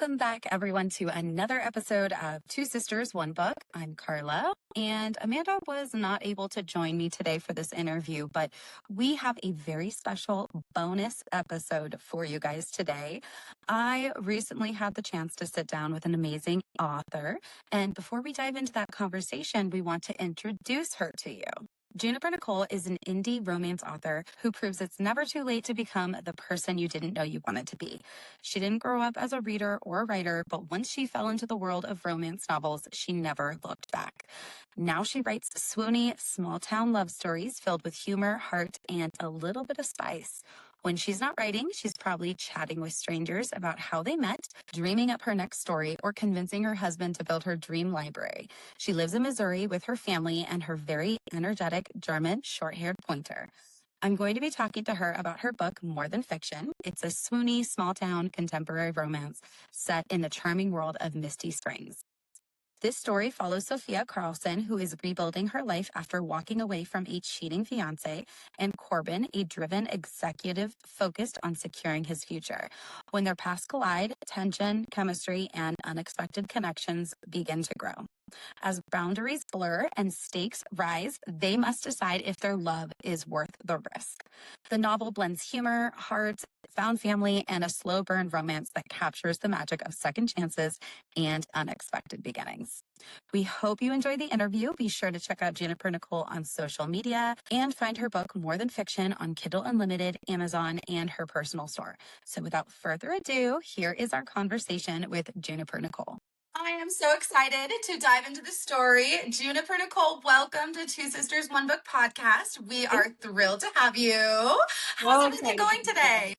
Welcome back, everyone, to another episode of Two Sisters, One Book. I'm Carla, and Amanda was not able to join me today for this interview, but we have a very special bonus episode for you guys today. I recently had the chance to sit down with an amazing author, and before we dive into that conversation, we want to introduce her to you. Juniper Nicole is an indie romance author who proves it's never too late to become the person you didn't know you wanted to be. She didn't grow up as a reader or a writer, but once she fell into the world of romance novels, she never looked back. Now she writes swoony, small-town love stories filled with humor, heart, and a little bit of spice. When she's not writing, she's probably chatting with strangers about how they met, dreaming up her next story, or convincing her husband to build her dream library. She lives in Missouri with her family and her very energetic German short-haired pointer. I'm going to be talking to her about her book, More Than Fiction. It's a swoony, small-town contemporary romance set in the charming world of Misty Springs. This story follows Sophia Carlson, who is rebuilding her life after walking away from a cheating fiance, and Corbin, a driven executive focused on securing his future. When their paths collide, tension, chemistry, and unexpected connections begin to grow. As boundaries blur and stakes rise, they must decide if their love is worth the risk. The novel blends humor, heart, found family, and a slow burn romance that captures the magic of second chances and unexpected beginnings. We hope you enjoy the interview. Be sure to check out Juniper Nicole on social media and find her book More Than Fiction on Kindle Unlimited, Amazon, and her personal store. So without further ado, here is our conversation with Juniper Nicole. I am so excited to dive into the story. Juniper Nicole, welcome to Two Sisters, One Book podcast. We are thrilled to have you. How's everything going today?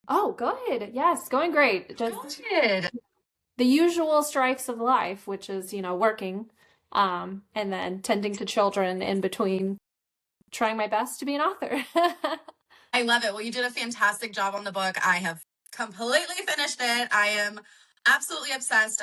Oh, good. Yes, going great. Just Good. the usual strifes of life, which is, working, and then tending to children in between, trying my best to be an author. I love it. Well, you did a fantastic job on the book. I have completely finished it. I am absolutely obsessed.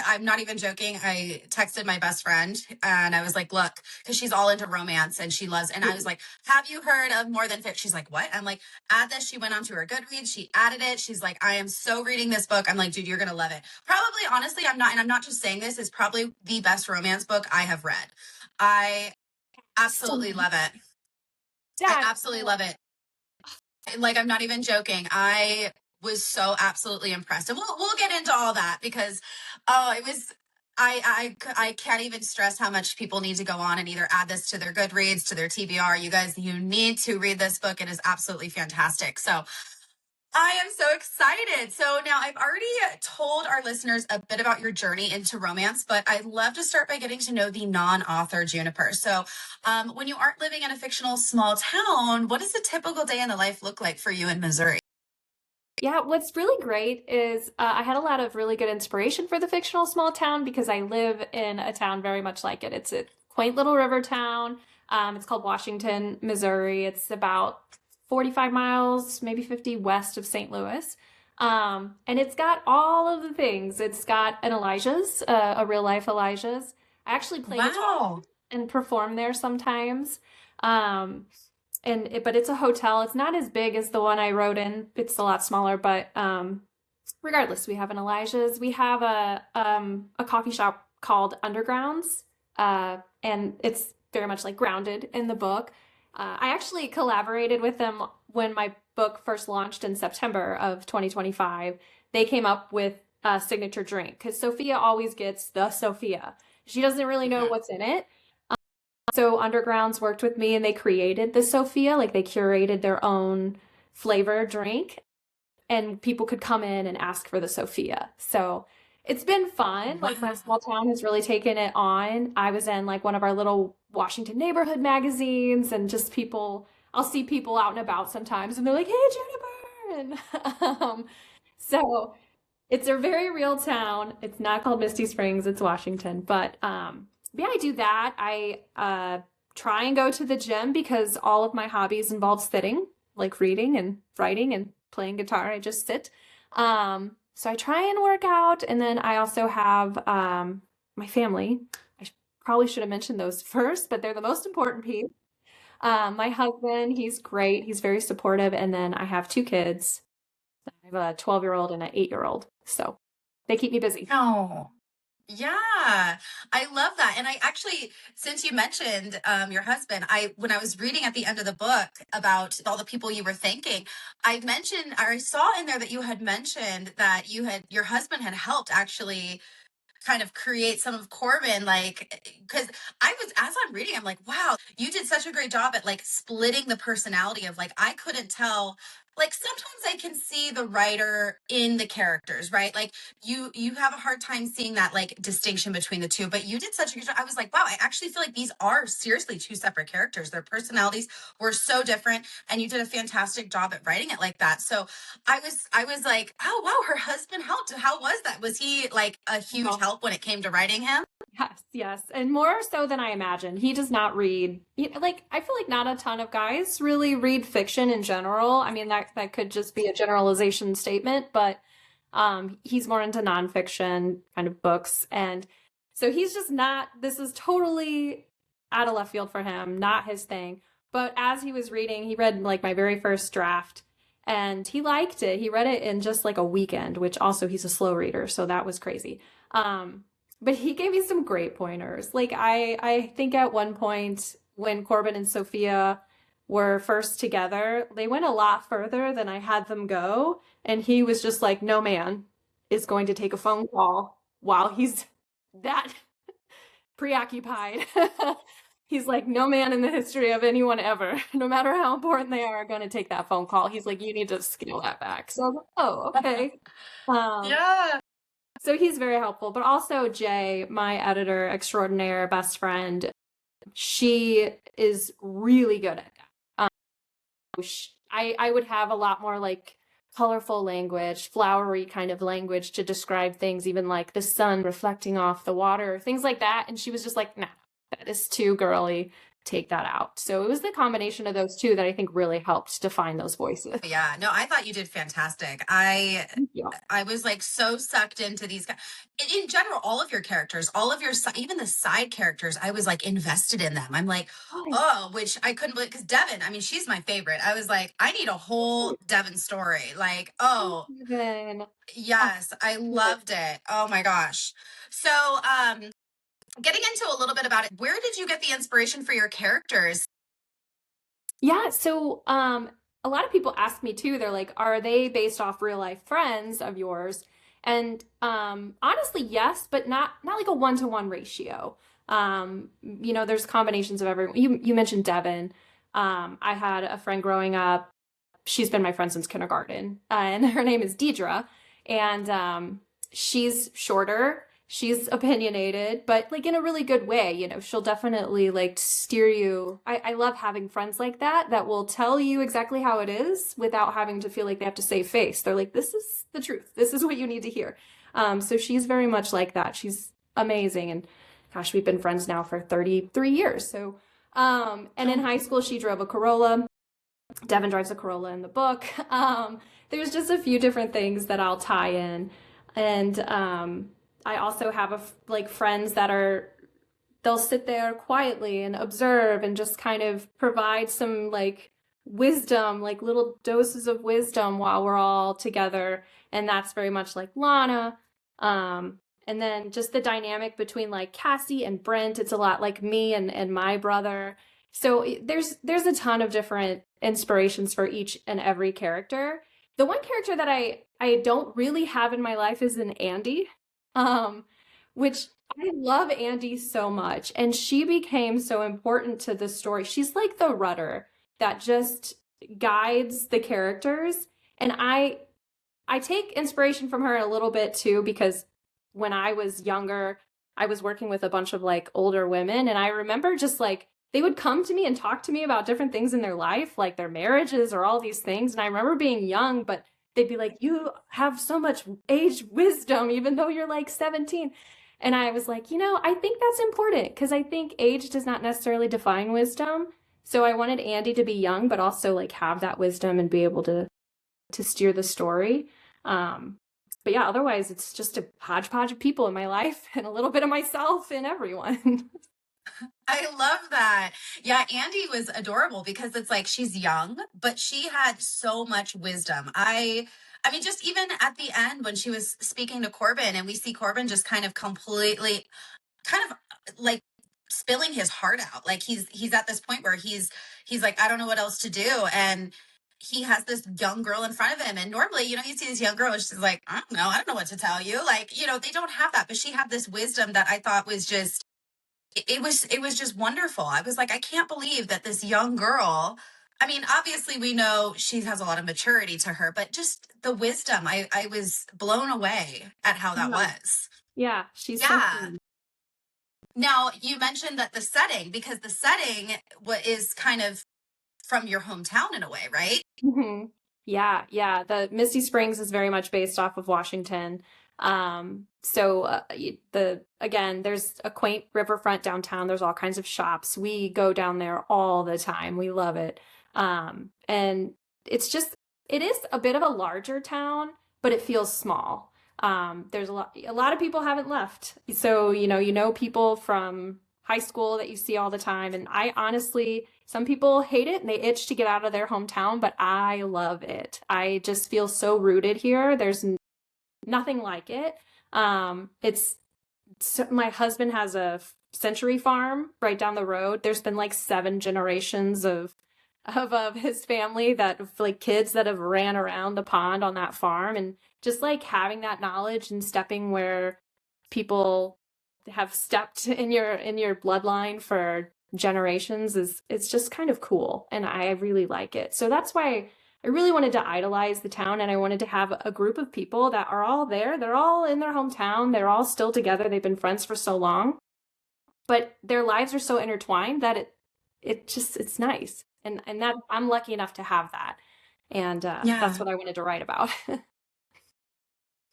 I'm not even joking. I texted my best friend and I was like, look, because she's all into romance and she loves, and I was like, have you heard of More Than Fiction? She's like, what? I'm like, add this. She went onto her Goodreads. She added it. She's like, I am so reading this book. I'm like, dude, you're going to love it. Probably, honestly, I'm not just saying this, is probably the best romance book I have read. I absolutely love it. I absolutely love it. Like, I'm not even joking. I was so absolutely impressed. And we'll get into all that because it was I can't even stress how much people need to go on and either add this to their Goodreads, to their TBR. You guys, you need to read this book. It is absolutely fantastic. So I am so excited. So now I've already told our listeners a bit about your journey into romance, but I'd love to start by getting to know the non-author Juniper. So when you aren't living in a fictional small town, what does a typical day in the life look like for you in Missouri? Yeah, what's really great is I had a lot of really good inspiration for the fictional small town because I live in a town very much like it. It's a quaint little river town. It's called Washington, Missouri. It's about 45 miles, maybe 50 west of St. Louis. And it's got all of the things. It's got an Elijah's, a real life Elijah's. I actually play guitar and perform there sometimes. But it's a hotel. It's not as big as the one I wrote in. It's a lot smaller, but regardless, we have an Elijah's. We have a coffee shop called Undergrounds, and it's very much like grounded in the book. I actually collaborated with them when my book first launched in September of 2025. They came up with a signature drink because Sophia always gets the Sophia. She doesn't really know what's in it. So Undergrounds worked with me and they created the Sophia, like they curated their own flavor drink and people could come in and ask for the Sophia. So it's been fun. Like my small town has really taken it on. I was in like one of our little Washington neighborhood magazines and just I'll see people out and about sometimes and they're like, hey, Juniper. And so it's a very real town. It's not called Misty Springs, it's Washington. But yeah, I do that. I try and go to the gym because all of my hobbies involve sitting, like reading and writing and playing guitar. I just sit. So I try and work out. And then I also have my family. I probably should have mentioned those first, but they're the most important piece. My husband, he's great. He's very supportive. And then I have two kids. I have a 12-year-old and an 8-year-old. So They keep me busy. Oh, yeah, I love that. And I actually, since you mentioned your husband, when I was reading at the end of the book about all the people you were thanking, I mentioned, or I saw in there that you had mentioned that your husband had helped actually kind of create some of Corbin, like, because as I'm reading, I'm like, wow, you did such a great job at like splitting the personality of like, I couldn't tell. Like sometimes I can see the writer in the characters, right? Like you have a hard time seeing that like distinction between the two, but you did such a good job. I was like, wow, I actually feel like these are seriously two separate characters. Their personalities were so different, and you did a fantastic job at writing it like that. So I was like, oh wow, her husband helped. How was that? Was he like a huge Oh, help when it came to writing him? yes, yes. And more so than I imagined. He does not read, like, I feel like not a ton of guys really read fiction in general. I mean, that could just be a generalization statement, but he's more into nonfiction kind of books. And so he's just not, this is totally out of left field for him, not his thing. But as he was reading, he read like my very first draft and he liked it. He read it in just like a weekend, which also he's a slow reader. So that was crazy. Um, but he gave me some great pointers. Like I think at one point when Corbin and Sophia were first together, they went a lot further than I had them go. And he was just like, no man is going to take a phone call while he's that preoccupied. He's like, no man in the history of anyone ever, no matter how important they are going to take that phone call. He's like, you need to scale that back. So I was like, oh, okay. Um, Yeah. so he's very helpful, but also Jay, my editor extraordinaire, best friend, she is really good at that. I would have a lot more like colorful language, flowery kind of language to describe things, even like the sun reflecting off the water, things like that. And she was just like, nah, that is too girly. Take that out. So it was the combination of those two that I think really helped define those voices. Yeah, no, I thought you did fantastic. Yeah. I was like so sucked into in general, all of your characters, all of even the side characters, I was like invested in them. I'm like, oh, which I couldn't believe, because Devin, I mean, she's my favorite. I was like, I need a whole Devin story. Like, oh, Then, yes, I loved it. Oh my gosh. So, getting into a little bit about it, where did you get the inspiration for your characters? yeah, so a lot of people ask me too, they're like, are they based off real life friends of yours? And honestly, yes, but not like a one-to-one ratio. There's combinations of everyone. You mentioned Devin. I had a friend growing up. She's been my friend since kindergarten, and her name is Deidre. And she's shorter, she's opinionated, but like in a really good way. She'll definitely like steer you. I love having friends like that will tell you exactly how it is without having to feel like they have to save face. They're like, this is the truth, this is what you need to hear. So she's very much like that. She's amazing. And gosh, we've been friends now for 33 years. So and in high school she drove a Corolla. Devin drives a Corolla in the book. There's just a few different things that I'll tie in. And I also have like friends that they'll sit there quietly and observe and just kind of provide some like wisdom, like little doses of wisdom while we're all together. And that's very much like Lana. And then just the dynamic between like Cassie and Brent, it's a lot like me and my brother. So there's a ton of different inspirations for each and every character. The one character that I don't really have in my life is an Andy, which I love Andy so much, and she became so important to the story. She's like the rudder that just guides the characters, and I take inspiration from her a little bit too, because when I was younger, I was working with a bunch of like older women, and I remember just like they would come to me and talk to me about different things in their life, like their marriages or all these things. And I remember being young, but they'd be like, you have so much age wisdom, even though you're like 17. And I was like, I think that's important because I think age does not necessarily define wisdom. So I wanted Andy to be young, but also like have that wisdom and be able to steer the story. But yeah, otherwise it's just a hodgepodge of people in my life and a little bit of myself in everyone. I love that. Yeah, Andy was adorable because it's like she's young, but she had so much wisdom. I mean, just even at the end when she was speaking to Corbin and we see Corbin just kind of completely kind of like spilling his heart out. Like he's at this point where he's like, I don't know what else to do. And he has this young girl in front of him. And normally, you know, you see this young girl and she's like, I don't know what to tell you. Like, you know, they don't have that. But she had this wisdom that I thought was just it was just wonderful. I was like, I can't believe that this young girl, I mean, obviously we know she has a lot of maturity to her, but just the wisdom, I was blown away at how that Yeah. was. Yeah, she's so Yeah. fun. Now, you mentioned that the setting, because the setting what is kind of from your hometown in a way, right? Yeah, yeah. The Misty Springs is very much based off of Washington. So again, there's a quaint riverfront downtown. There's all kinds of shops. We go down there all the time. We love it. And it is a bit of a larger town, but it feels small. There's a lot of people haven't left. So, you know people from high school that you see all the time. And I honestly, some people hate it and they itch to get out of their hometown, but I love it. I just feel so rooted here. There's nothing like it. My husband has a century farm right down the road. There's been like 7 generations of his family that like kids that have ran around the pond on that farm, and just like having that knowledge and stepping where people have stepped in your bloodline for generations it's just kind of cool, and I really like it. So that's why I really wanted to idolize the town, and I wanted to have a group of people that are all there. They're all in their hometown. They're all still together. They've been friends for so long, but their lives are so intertwined that it's nice. And that I'm lucky enough to have that. And that's Yeah. what I wanted to write about.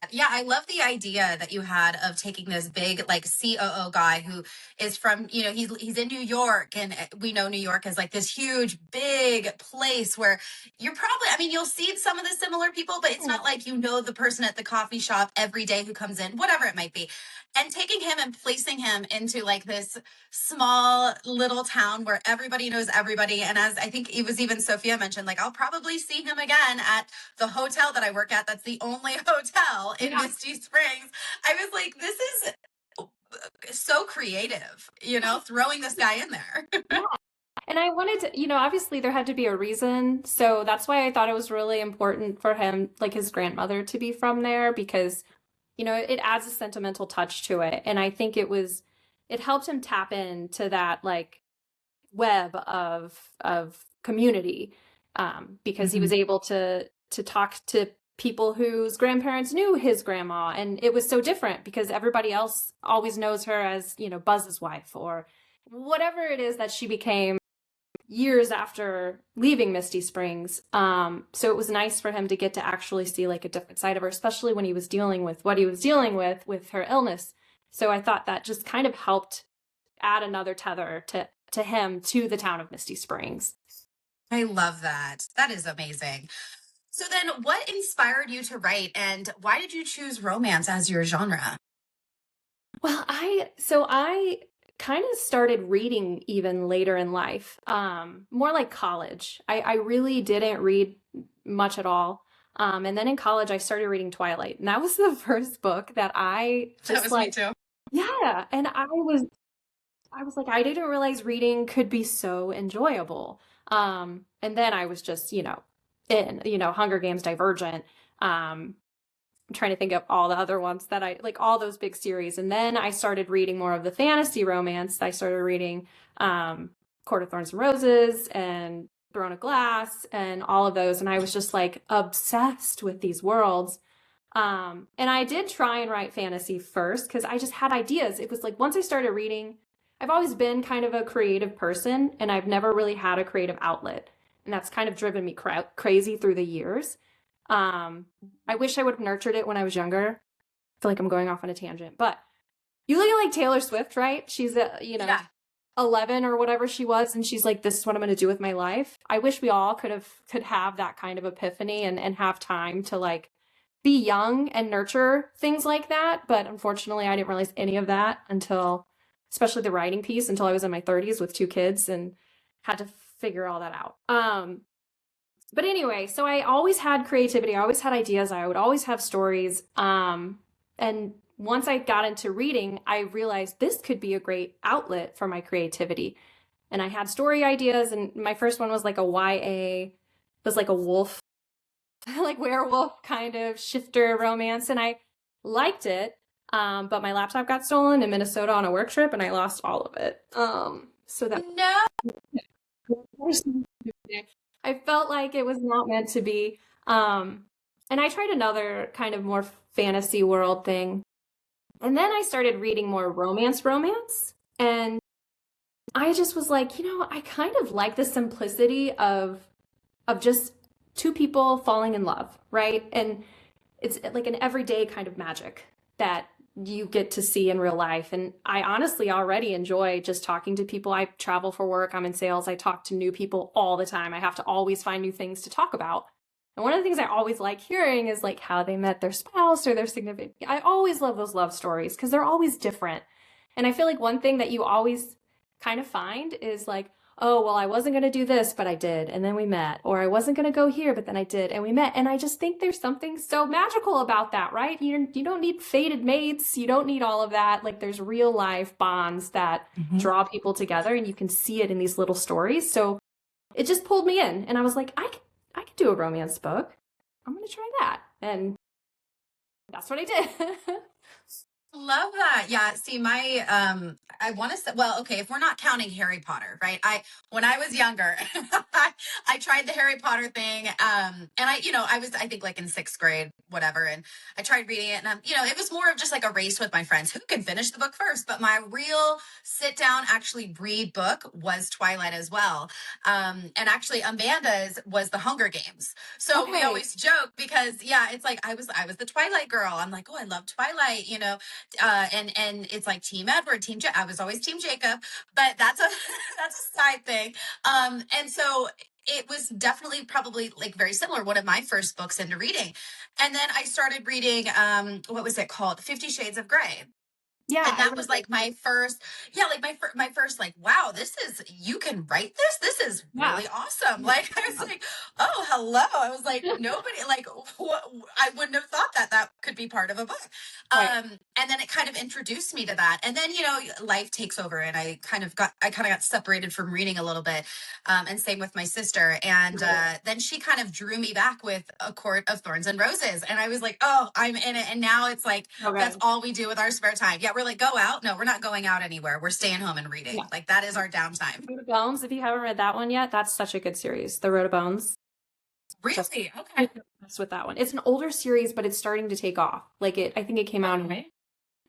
Yeah, I love the idea that you had of taking this big like COO guy who is from, you know, he's in New York, and we know New York is like this huge big place where you're probably, I mean, you'll see some of the similar people, but it's not like you know the person at the coffee shop every day who comes in, whatever it might be. And taking him and placing him into like this small little town where everybody knows everybody. And as I think it was even Sophia mentioned, like I'll probably see him again at the hotel that I work at. That's the only hotel in Yeah. Misty Springs. I was like, this is so creative, you know, throwing this guy in there. Yeah. And I wanted to, obviously there had to be a reason. So that's why I thought it was really important for him, like his grandmother, to be from there, because, it adds a sentimental touch to it. And I think it helped him tap into that like web of community, because he was able to talk to people whose grandparents knew his grandma, and it was so different because everybody else always knows her as Buzz's wife or whatever it is that she became years after leaving Misty Springs. So it was nice for him to get to actually see like a different side of her, especially when he was dealing with what he was dealing with her illness. So I thought that just kind of helped add another tether to him to the town of Misty Springs. I love that. That is amazing. So then what inspired you to write, and why did you choose romance as your genre? Well, I kind of started reading even later in life, more like college. I really didn't read much at all. And then in college, I started reading Twilight, and that was the first book that I That just was me like, too. yeah. And I was like, I didn't realize reading could be so enjoyable. And then I was just, Hunger Games, Divergent. I'm trying to think of all the other ones that I like, all those big series. And then I started reading more of the fantasy romance. I started reading Court of Thorns and Roses and Throne of Glass and all of those. And I was just like obsessed with these worlds. And I did try and write fantasy first because I just had ideas. It was like once I started reading, I've always been kind of a creative person, and I've never really had a creative outlet. And that's kind of driven me crazy through the years. I wish I would have nurtured it when I was younger. I feel like I'm going off on a tangent, but you look at like Taylor Swift, right? She's Yeah. 11 or whatever she was, and she's like, this is what I'm going to do with my life. I wish we all could have that kind of epiphany and have time to like be young and nurture things like that. But unfortunately, I didn't realize any of that until, especially the writing piece, until I was in my 30s with 2 kids and had to figure all that out. But anyway, so I always had creativity. I always had ideas. I would always have stories. And once I got into reading, I realized this could be a great outlet for my creativity. And I had story ideas, and my first one was like a YA, it was like a wolf, like werewolf kind of shifter romance, and I liked it. But my laptop got stolen in Minnesota on a work trip, and I lost all of it. So that No. I felt like it was not meant to be. And I tried another kind of more fantasy world thing. And then I started reading more romance. And I just was like, I kind of like the simplicity of just two people falling in love, right? And it's like an everyday kind of magic that you get to see in real life. And I honestly already enjoy just talking to people. I travel for work, I'm in sales, I talk to new people all the time. I have to always find new things to talk about. And one of the things I always like hearing is like how they met their spouse or their significant. I always love those love stories because they're always different. And I feel like one thing that you always kind of find is like, oh, well, I wasn't going to do this, but I did. And then we met. Or I wasn't going to go here, but then I did. And we met. And I just think there's something so magical about that, right? You don't need fated mates. You don't need all of that. Like there's real life bonds that draw people together, and you can see it in these little stories. So it just pulled me in. And I was like, I could do a romance book. I'm going to try that. And that's what I did. Love that. Yeah. See, I want to say, well, okay, if we're not counting Harry Potter, right? When I was younger, I tried the Harry Potter thing. And I think like in 6th grade, whatever. And I tried reading it, and, it was more of just like a race with my friends who can finish the book first. But my real sit down, actually read book was Twilight as well. And actually Amanda's was the Hunger Games. So we always joke because it's like, I was the Twilight girl. I'm like, oh, I love Twilight, and it's like Team Edward, I was always Team Jacob, but that's a side thing. And so it was definitely probably like very similar, one of my first books into reading. And then I started reading, what was it called? 50 Shades of Grey. Yeah. And that was like my first, my first, like, wow, you can write this. This is really awesome. Like, I was like, oh, hello. I was like, nobody, like, what, I wouldn't have thought that could be part of a book. Right. And then it kind of introduced me to that. And then, life takes over, and I kind of got separated from reading a little bit. And same with my sister. And then she kind of drew me back with A Court of Thorns and Roses. And I was like, oh, I'm in it. And now it's like, that's all we do with our spare time. Yeah. We're like, go out. No, we're not going out anywhere. We're staying home and reading. Yeah. Like that is our downtime. Road of Bones, if you haven't read that one yet, that's such a good series. The Road of Bones. Really? Okay. With that one. It's an older series, but it's starting to take off. Like I think it came out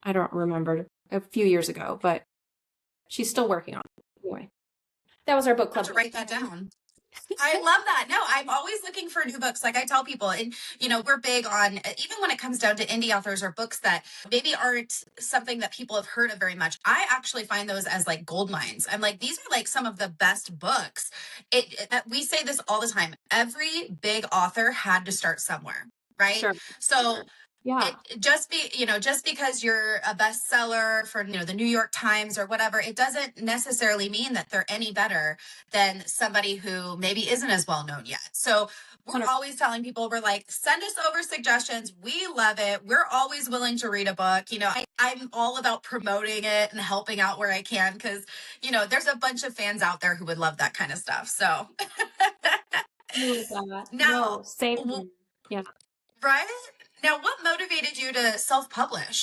I don't remember, a few years ago, but she's still working on it. Anyway, that was our book club. To write that down. I love that. No, I'm always looking for new books. Like I tell people, and we're big on, even when it comes down to indie authors or books that maybe aren't something that people have heard of very much. I actually find those as like gold mines. I'm like, these are like some of the best books. We say this all the time. Every big author had to start somewhere, right? Sure. So yeah, just because you're a bestseller for the New York Times or whatever, it doesn't necessarily mean that they're any better than somebody who maybe isn't as well known yet. So we're always telling people, we're like, send us over suggestions. We love it. We're always willing to read a book. I'm all about promoting it and helping out where I can, because there's a bunch of fans out there who would love that kind of stuff. So now, same. Yeah. Right. Now, what motivated you to self-publish?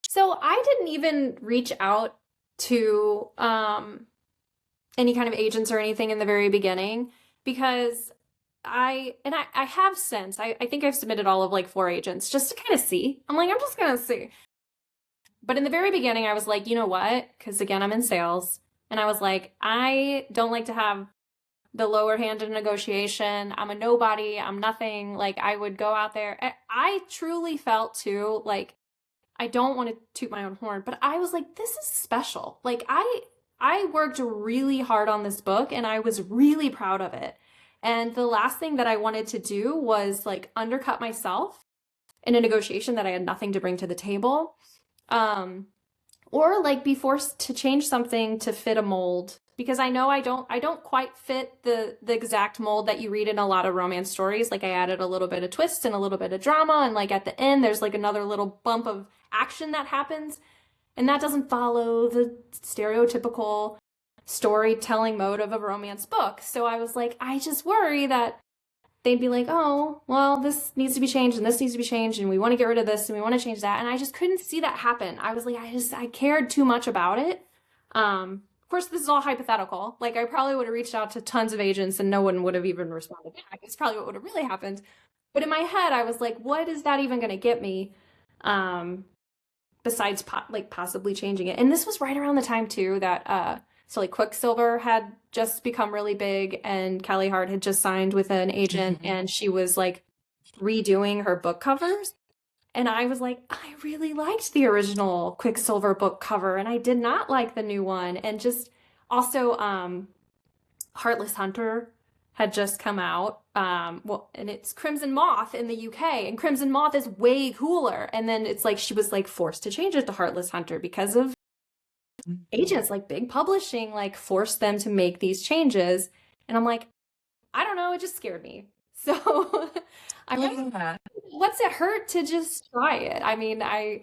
So I didn't even reach out to any kind of agents or anything in the very beginning, because I have since, I think I've submitted all of like 4 agents just to kind of see. I'm like, I'm just going to see. But in the very beginning, I was like, you know what? Because again, I'm in sales. And I was like, I don't like to have the lower hand in negotiation. I'm a nobody. I'm nothing. Like I would go out there. I truly felt too, like, I don't want to toot my own horn, but I was like, this is special. Like I worked really hard on this book, and I was really proud of it. And the last thing that I wanted to do was like undercut myself in a negotiation that I had nothing to bring to the table. Or like be forced to change something to fit a mold because I know I don't quite fit the exact mold that you read in a lot of romance stories. Like I added a little bit of twist and a little bit of drama, and like at the end there's like another little bump of action that happens, and that doesn't follow the stereotypical storytelling mode of a romance book. So I was like, I just worry that they'd be like, oh, well, this needs to be changed and this needs to be changed and we want to get rid of this and we want to change that. And I just couldn't see that happen. I was like, I cared too much about it. Of course, this is all hypothetical. Like I probably would have reached out to tons of agents and no one would have even responded back. It's probably what would have really happened. But in my head, I was like, what is that even going to get me? Besides possibly changing it. And this was right around the time too that so like Quicksilver had just become really big and Kelly Hart had just signed with an agent and she was like redoing her book covers. And I was like, I really liked the original Quicksilver book cover and I did not like the new one. And just also Heartless Hunter had just come out. Well, and it's Crimson Moth in the UK, and Crimson Moth is way cooler. And then it's like she was like forced to change it to Heartless Hunter because of agents, like big publishing, like forced them to make these changes. And I'm like, I don't know, it just scared me. So I'm like, what's it hurt to just try it? I mean, I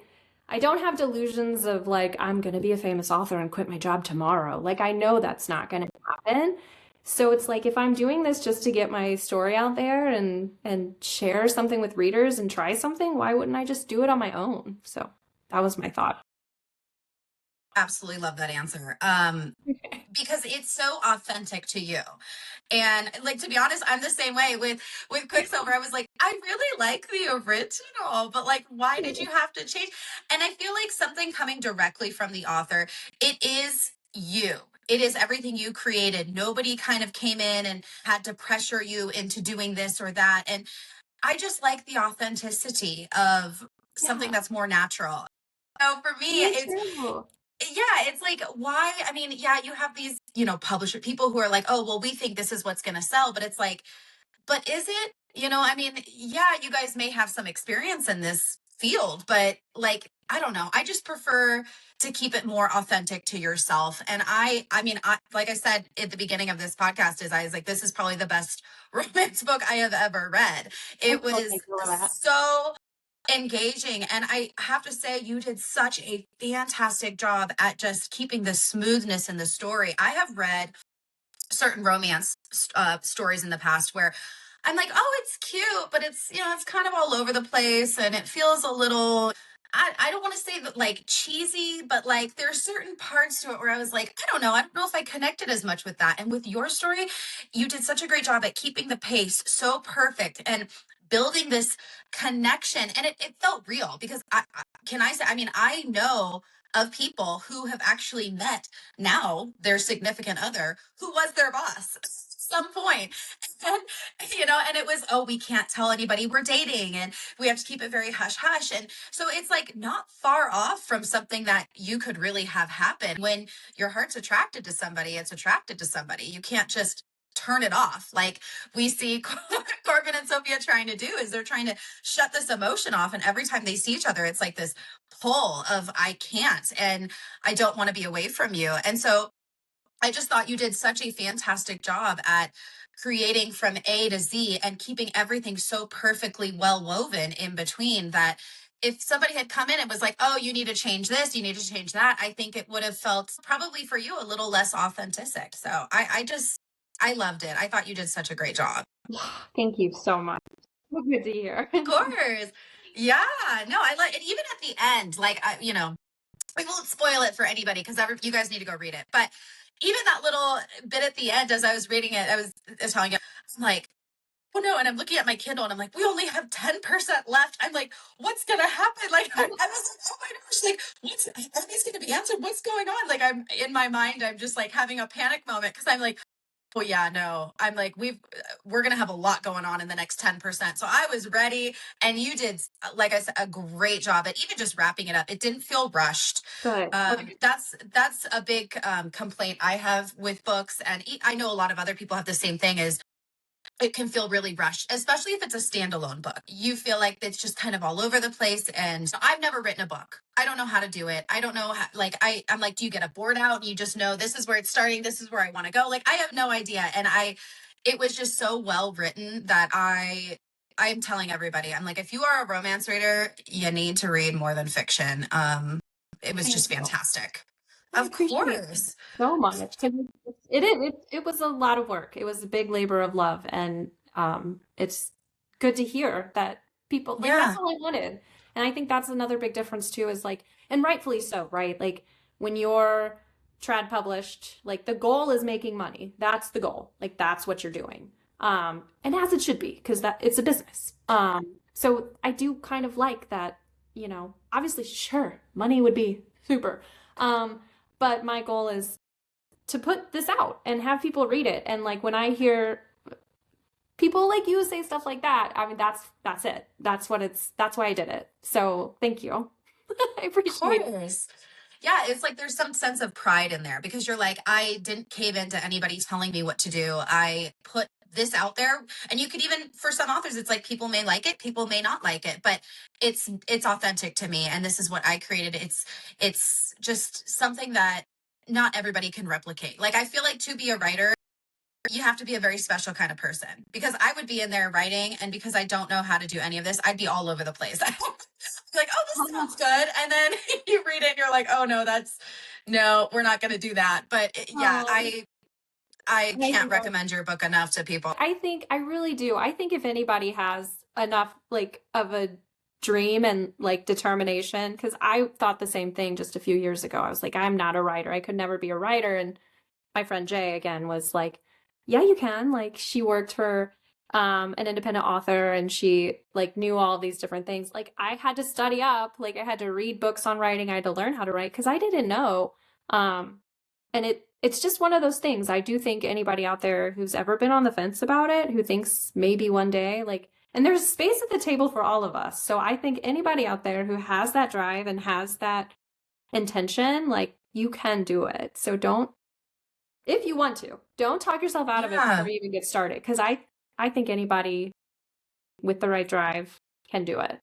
don't have delusions of like, I'm going to be a famous author and quit my job tomorrow. Like, I know that's not going to happen. So it's like, if I'm doing this just to get my story out there and share something with readers and try something, why wouldn't I just do it on my own? So that was my thought. Absolutely love that answer. Because it's so authentic to you. And like, to be honest, I'm the same way with Quicksilver. I was like, I really like the original, but like, why did you have to change? And I feel like something coming directly from the author, it is you. It is everything you created. Nobody kind of came in and had to pressure you into doing this or that. And I just like the authenticity of something that's more natural. So for me, it's like, why? I mean, yeah, you have these, publisher people who are like, oh, well, we think this is what's going to sell. But it's like, but is it? I mean, yeah, you guys may have some experience in this field, but like, I don't know. I just prefer to keep it more authentic to yourself. And I mean, like I said at the beginning of this podcast, I was like, this is probably the best romance book I have ever read. It was so engaging. And I have to say, you did such a fantastic job at just keeping the smoothness in the story. I have read certain romance stories in the past where I'm like, oh, it's cute, but it's, it's kind of all over the place and it feels a little, I don't want to say that like cheesy, but like there are certain parts to it where I was like, I don't know if I connected as much with that. And with your story, you did such a great job at keeping the pace so perfect and building this connection. And it felt real because I know of people who have actually met now their significant other who was their boss at some point. And, and it was, oh, we can't tell anybody we're dating and we have to keep it very hush hush. And so it's like not far off from something that you could really have happen. When your heart's attracted to somebody, it's attracted to somebody. You can't just turn it off like we see Corbin and Sophia trying to do. Is they're trying to shut this emotion off, and every time they see each other it's like this pull of I can't and I don't want to be away from you. And so I just thought you did such a fantastic job at creating from A to Z and keeping everything so perfectly well woven in between that if somebody had come in and was like, oh, you need to change this, you need to change that, I think it would have felt probably for you a little less authentic. So I loved it. I thought you did such a great job. Thank you so much. So good to hear. Of course. Yeah. No, I like it. Even at the end, like, we won't spoil it for anybody because you guys need to go read it. But even that little bit at the end, as I was reading it, I was telling you, I'm like, oh no. And I'm looking at my Kindle and I'm like, we only have 10% left. I'm like, what's going to happen? Like, I was like, oh my gosh, like, are these going to be answered? What's going on? Like, I'm in my mind, I'm just like having a panic moment because I'm like, oh yeah, no, I'm like, we're going to have a lot going on in the next 10%. So I was ready and you did, like I said, a great job at even just wrapping it up. It didn't feel rushed. Good. That's a big complaint I have with books. And I know a lot of other people have the same thing is it can feel really rushed, especially if it's a standalone book. You feel like it's just kind of all over the place. And I've never written a book. I don't know how to do it. I don't know how, like, I'm like, do you get a board out and you just know this is where it's starting? This is where I want to go. Like, I have no idea. And it was just so well written that I'm telling everybody, I'm like, if you are a romance reader, you need to read more than fiction. It was just fantastic. I Of appreciate it course. so much. 'Cause it was a lot of work. It was a big labor of love, and it's good to hear that people like that's Yeah. all I wanted. And I think that's another big difference too, is like, and rightfully so, right? Like when you're trad published, like the goal is making money. That's the goal. Like that's what you're doing. And as it should be, because that it's a business. So I do kind of like that, obviously, sure, money would be super. But my goal is to put this out and have people read it. And like when I hear people like you say stuff like that, I mean that's it. That's why I did it. So thank you. I appreciate it. Yeah, it's like there's some sense of pride in there because you're like, I didn't cave into anybody telling me what to do. I put this out there. And you could even, for some authors, it's like people may like it, people may not like it, but it's authentic to me. And this is what I created. It's just something that not everybody can replicate. Like I feel like to be a writer, you have to be a very special kind of person because I would be in there writing, and because I don't know how to do any of this, I'd be all over the place. Like, oh, this sounds good. And then you read it and you're like, oh no, we're not going to do that. But yeah, I can't recommend your book enough to people. I really do. I think if anybody has enough like of a dream and like determination, because I thought the same thing just a few years ago. I was like, I'm not a writer. I could never be a writer. And my friend Jay again was like, yeah, you can. Like she worked for an independent author and she like knew all these different things. Like I had to study up, like I had to read books on writing. I had to learn how to write because I didn't know. And it's just one of those things. I do think anybody out there who's ever been on the fence about it, who thinks maybe one day, like, and there's space at the table for all of us. So I think anybody out there who has that drive and has that intention, like you can do it. So don't, if you want to, don't talk yourself out of it before you even get started. Because I think anybody with the right drive can do it.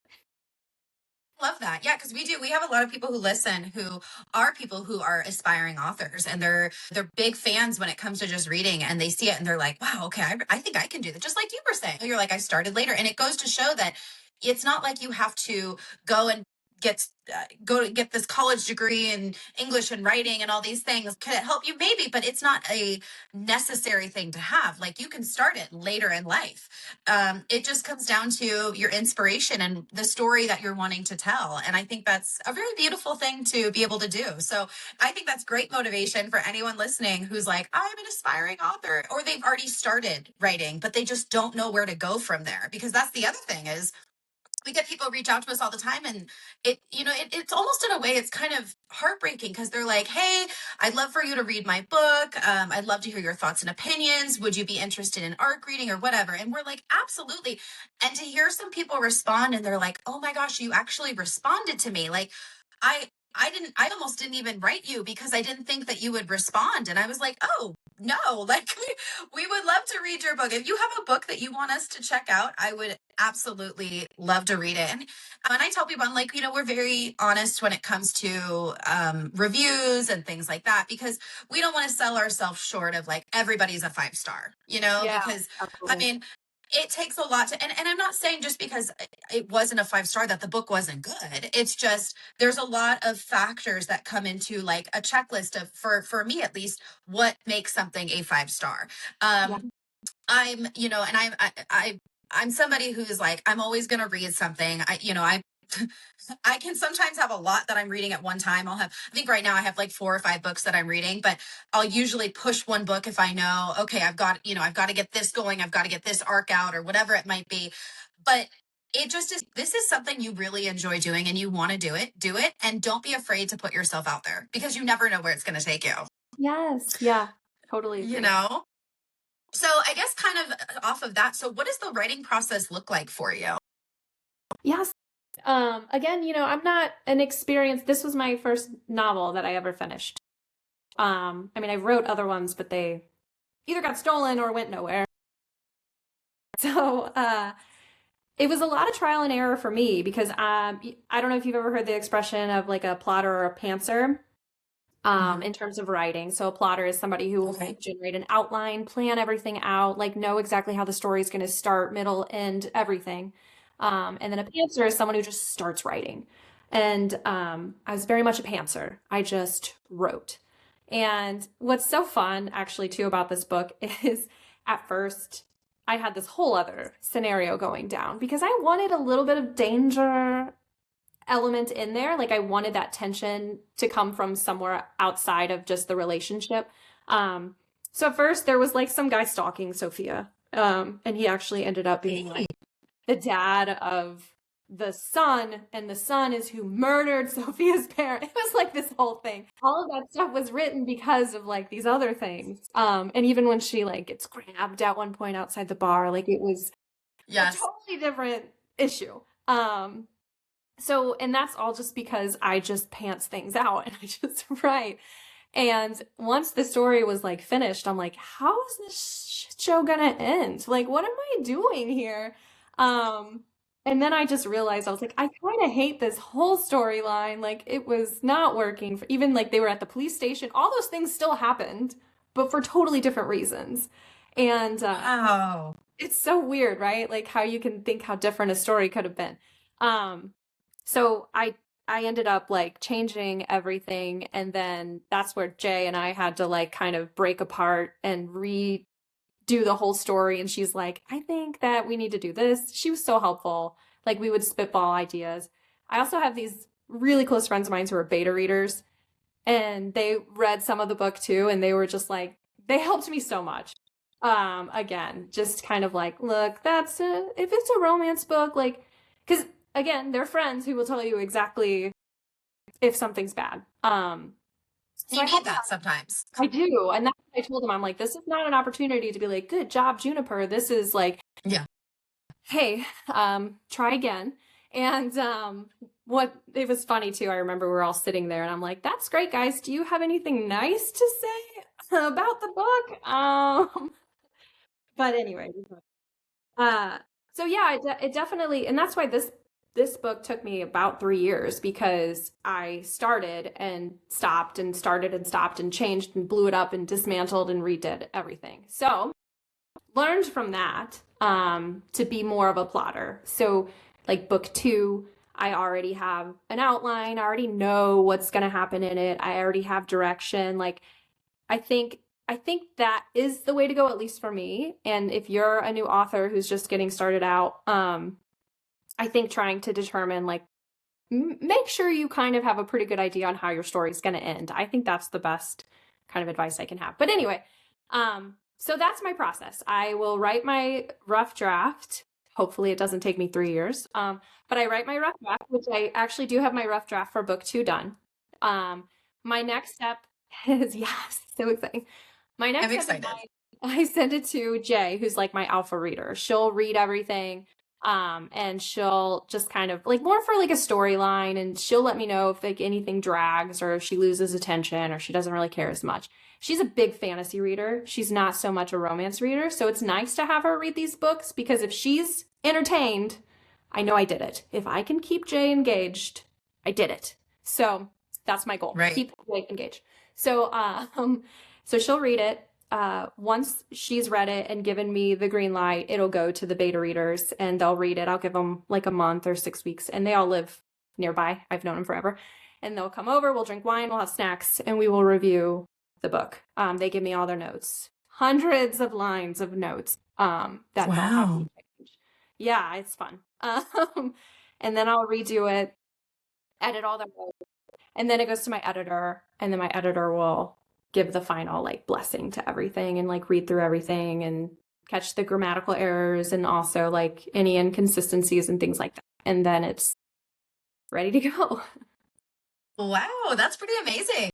Love that. Yeah, because we have a lot of people who listen who are people who are aspiring authors, and they're big fans when it comes to just reading, and they see it and they're like, wow, okay, I think I can do that. Just like you were saying, you're like, I started later. And it goes to show that it's not like you have to go and go to get this college degree in English and writing and all these things. Can it help you? Maybe, but it's not a necessary thing to have. Like you can start it later in life. It just comes down to your inspiration and the story that you're wanting to tell. And I think that's a very beautiful thing to be able to do. So I think that's great motivation for anyone listening who's like, I'm an aspiring author, or they've already started writing, but they just don't know where to go from there. Because that's the other thing is we get people reach out to us all the time, and it's almost in a way it's kind of heartbreaking because they're like, hey, I'd love for you to read my book. I'd love to hear your thoughts and opinions. Would you be interested in ARC reading or whatever? And we're like, absolutely. And to hear some people respond and they're like, oh my gosh, you actually responded to me. Like I almost didn't even write you because I didn't think that you would respond. And I was like, oh no, like we would love to read your book. If you have a book that you want us to check out, I would absolutely love to read it. And I tell people, I'm like, we're very honest when it comes to reviews and things like that, because we don't want to sell ourselves short of like everybody's a 5-star, because absolutely. I mean, it takes a lot to, and I'm not saying just because it wasn't a 5-star that the book wasn't good. It's just, there's a lot of factors that come into like a checklist of, for me at least, what makes something a 5-star. I'm, and I'm somebody who's like, I'm always going to read something. I can sometimes have a lot that I'm reading at one time. I think right now I have like 4 or 5 books that I'm reading, but I'll usually push one book if I know, okay, I've got to get this going. I've got to get this arc out or whatever it might be. But it just is, this is something you really enjoy doing and you want to do it. And don't be afraid to put yourself out there because you never know where it's going to take you. Yes. Yeah, totally agree. So I guess kind of off of that. So what does the writing process look like for you? Yes. Again, I'm not an experienced, this was my first novel that I ever finished. I mean, I wrote other ones, but they either got stolen or went nowhere. So it was a lot of trial and error for me because I don't know if you've ever heard the expression of like a plotter or a pantser in terms of writing. So a plotter is somebody who will like, generate an outline, plan everything out, like know exactly how the story is going to start, middle, end, everything. And then a pantser is someone who just starts writing. And I was very much a pantser. I just wrote. And what's so fun actually too about this book is at first I had this whole other scenario going down because I wanted a little bit of danger element in there. Like I wanted that tension to come from somewhere outside of just the relationship. So at first there was like some guy stalking Sophia. And he actually ended up being like the dad of the son, and the son is who murdered Sophia's parent. It was like this whole thing. All of that stuff was written because of like these other things. And even when she like gets grabbed at one point outside the bar, like it was a totally different issue. So, and that's all just because I just pants things out and I just write. And once the story was like finished, I'm like, how is this shit show gonna end? Like, what am I doing here? And then I just realized I was like, I kind of hate this whole storyline. Like it was not working for even like they were at the police station. All those things still happened, but for totally different reasons. And it's so weird, right? Like how you can think how different a story could have been. So I ended up like changing everything. And then that's where Jay and I had to like kind of break apart and redo the whole story. And she's like, I think that we need to do this. She was so helpful. Like we would spitball ideas. I also have these really close friends of mine who are beta readers and they read some of the book too. And they were just like, they helped me so much. Again, just kind of like, look, if it's a romance book, like, cause again, they're friends who will tell you exactly if something's bad. So you need that sometimes. I do. And that's what I told them. I'm like, this is not an opportunity to be like, good job, Juniper. This is like, hey, try again. And what it was funny too, I remember we were all sitting there and I'm like, that's great, guys. Do you have anything nice to say about the book? But anyway, so yeah, it definitely, and that's why this book took me about 3 years because I started and stopped and started and stopped and changed and blew it up and dismantled and redid everything. So learned from that to be more of a plotter. So like book 2, I already have an outline. I already know what's going to happen in it. I already have direction. Like I think that is the way to go, at least for me. And if you're a new author who's just getting started out, I think trying to determine like, make sure you kind of have a pretty good idea on how your story is going to end. I think that's the best kind of advice I can have. But anyway, so that's my process. I will write my rough draft. Hopefully it doesn't take me 3 years. But I write my rough draft, which I actually do have my rough draft for book 2 done. My next step is, yes, so exciting. My next step is I send it to Jay, who's like my alpha reader. She'll read everything. And she'll just kind of like more for like a storyline, and she'll let me know if like anything drags or if she loses attention or she doesn't really care as much. She's a big fantasy reader. She's not so much a romance reader. So it's nice to have her read these books because if she's entertained, I know I did it. If I can keep Jay engaged, I did it. So that's my goal. Right. Keep Jay engaged. So, so she'll read it. Once she's read it and given me the green light, it'll go to the beta readers and they'll read it. I'll give them like a month or 6 weeks, and they all live nearby. I've known them forever. And they'll come over, we'll drink wine, we'll have snacks, and we will review the book. They give me all their notes, hundreds of lines of notes. That wow. Yeah, it's fun. And then I'll redo it, edit all the notes, and then it goes to my editor, and then my editor will give the final like blessing to everything and like read through everything and catch the grammatical errors and also like any inconsistencies and things like that. And then it's ready to go. Wow, that's pretty amazing.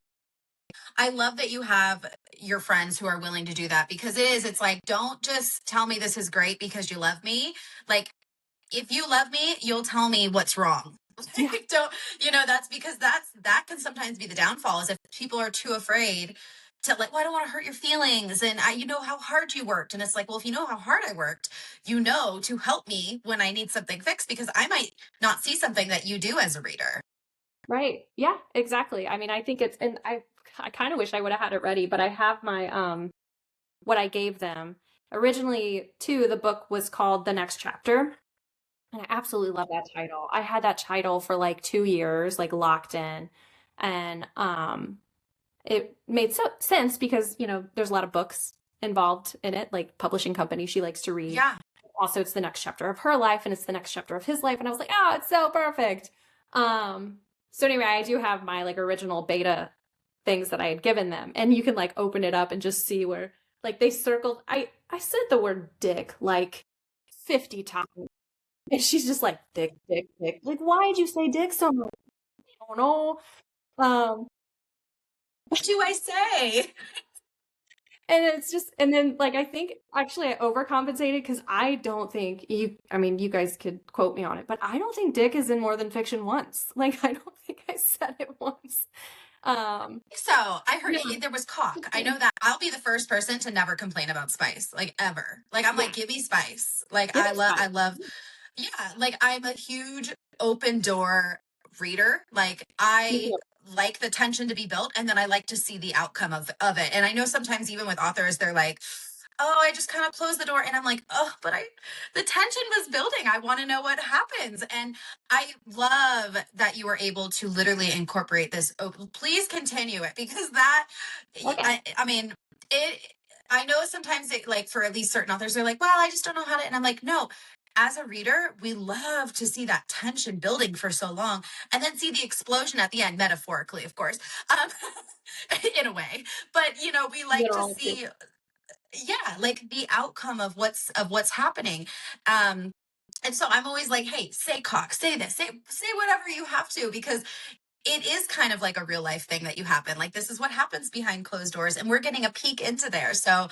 I love that you have your friends who are willing to do that, because it's like, don't just tell me this is great because you love me. Like, if you love me, you'll tell me what's wrong. Yeah. Don't, that's because that can sometimes be the downfall, is if people are too afraid to like, well, I don't want to hurt your feelings. And you know how hard you worked. And it's like, well, if you know how hard I worked, you know, to help me when I need something fixed, because I might not see something that you do as a reader. Right. Yeah, exactly. I mean, I think it's, and I kind of wish I would have had it ready, but I have my, what I gave them. Originally, too, the book was called The Next Chapter. And I absolutely love that title. I had that title for like 2 years, like locked in. And it made sense because, you know, there's a lot of books involved in it, like publishing company she likes to read. Yeah. Also, it's the next chapter of her life and it's the next chapter of his life. And I was like, oh, it's so perfect. So anyway, I do have my like original beta things that I had given them. And you can like open it up and just see where like they circled. I said the word dick like 50 times. And she's just like, dick, dick, dick. Like, why did you say dick so much? I don't know. What do I say? And it's just, and then like, I think actually I overcompensated because I don't think I mean, you guys could quote me on it, but I don't think dick is in More Than Fiction once. Like, I don't think I said it once. So I heard Yeah. there was cock. I know that. I'll be the first person to never complain about spice, like ever. Like I'm like, give me spice. Like Give me I spice. love, yeah. Like I'm a huge open door reader. Like I like the tension to be built, and then I like to see the outcome of it. And I know sometimes even with authors, they're like, oh, I just kind of closed the door, and I'm like, oh, but the tension was building. I want to know what happens. And I love that you were able to literally incorporate this. Oh, please continue it, because that, Okay. I mean, I know sometimes it, like for at least certain authors, they're like, well, I just don't know how to. And I'm like, no, as a reader, we love to see that tension building for so long and then see the explosion at the end, metaphorically, of course, in a way. But, you know, we like to see, yeah, like the outcome of what's happening. And so I'm always like, hey, say cock, say this, say whatever you have to, because it is kind of like a real life thing that you happen. Like this is what happens behind closed doors, and we're getting a peek into there. So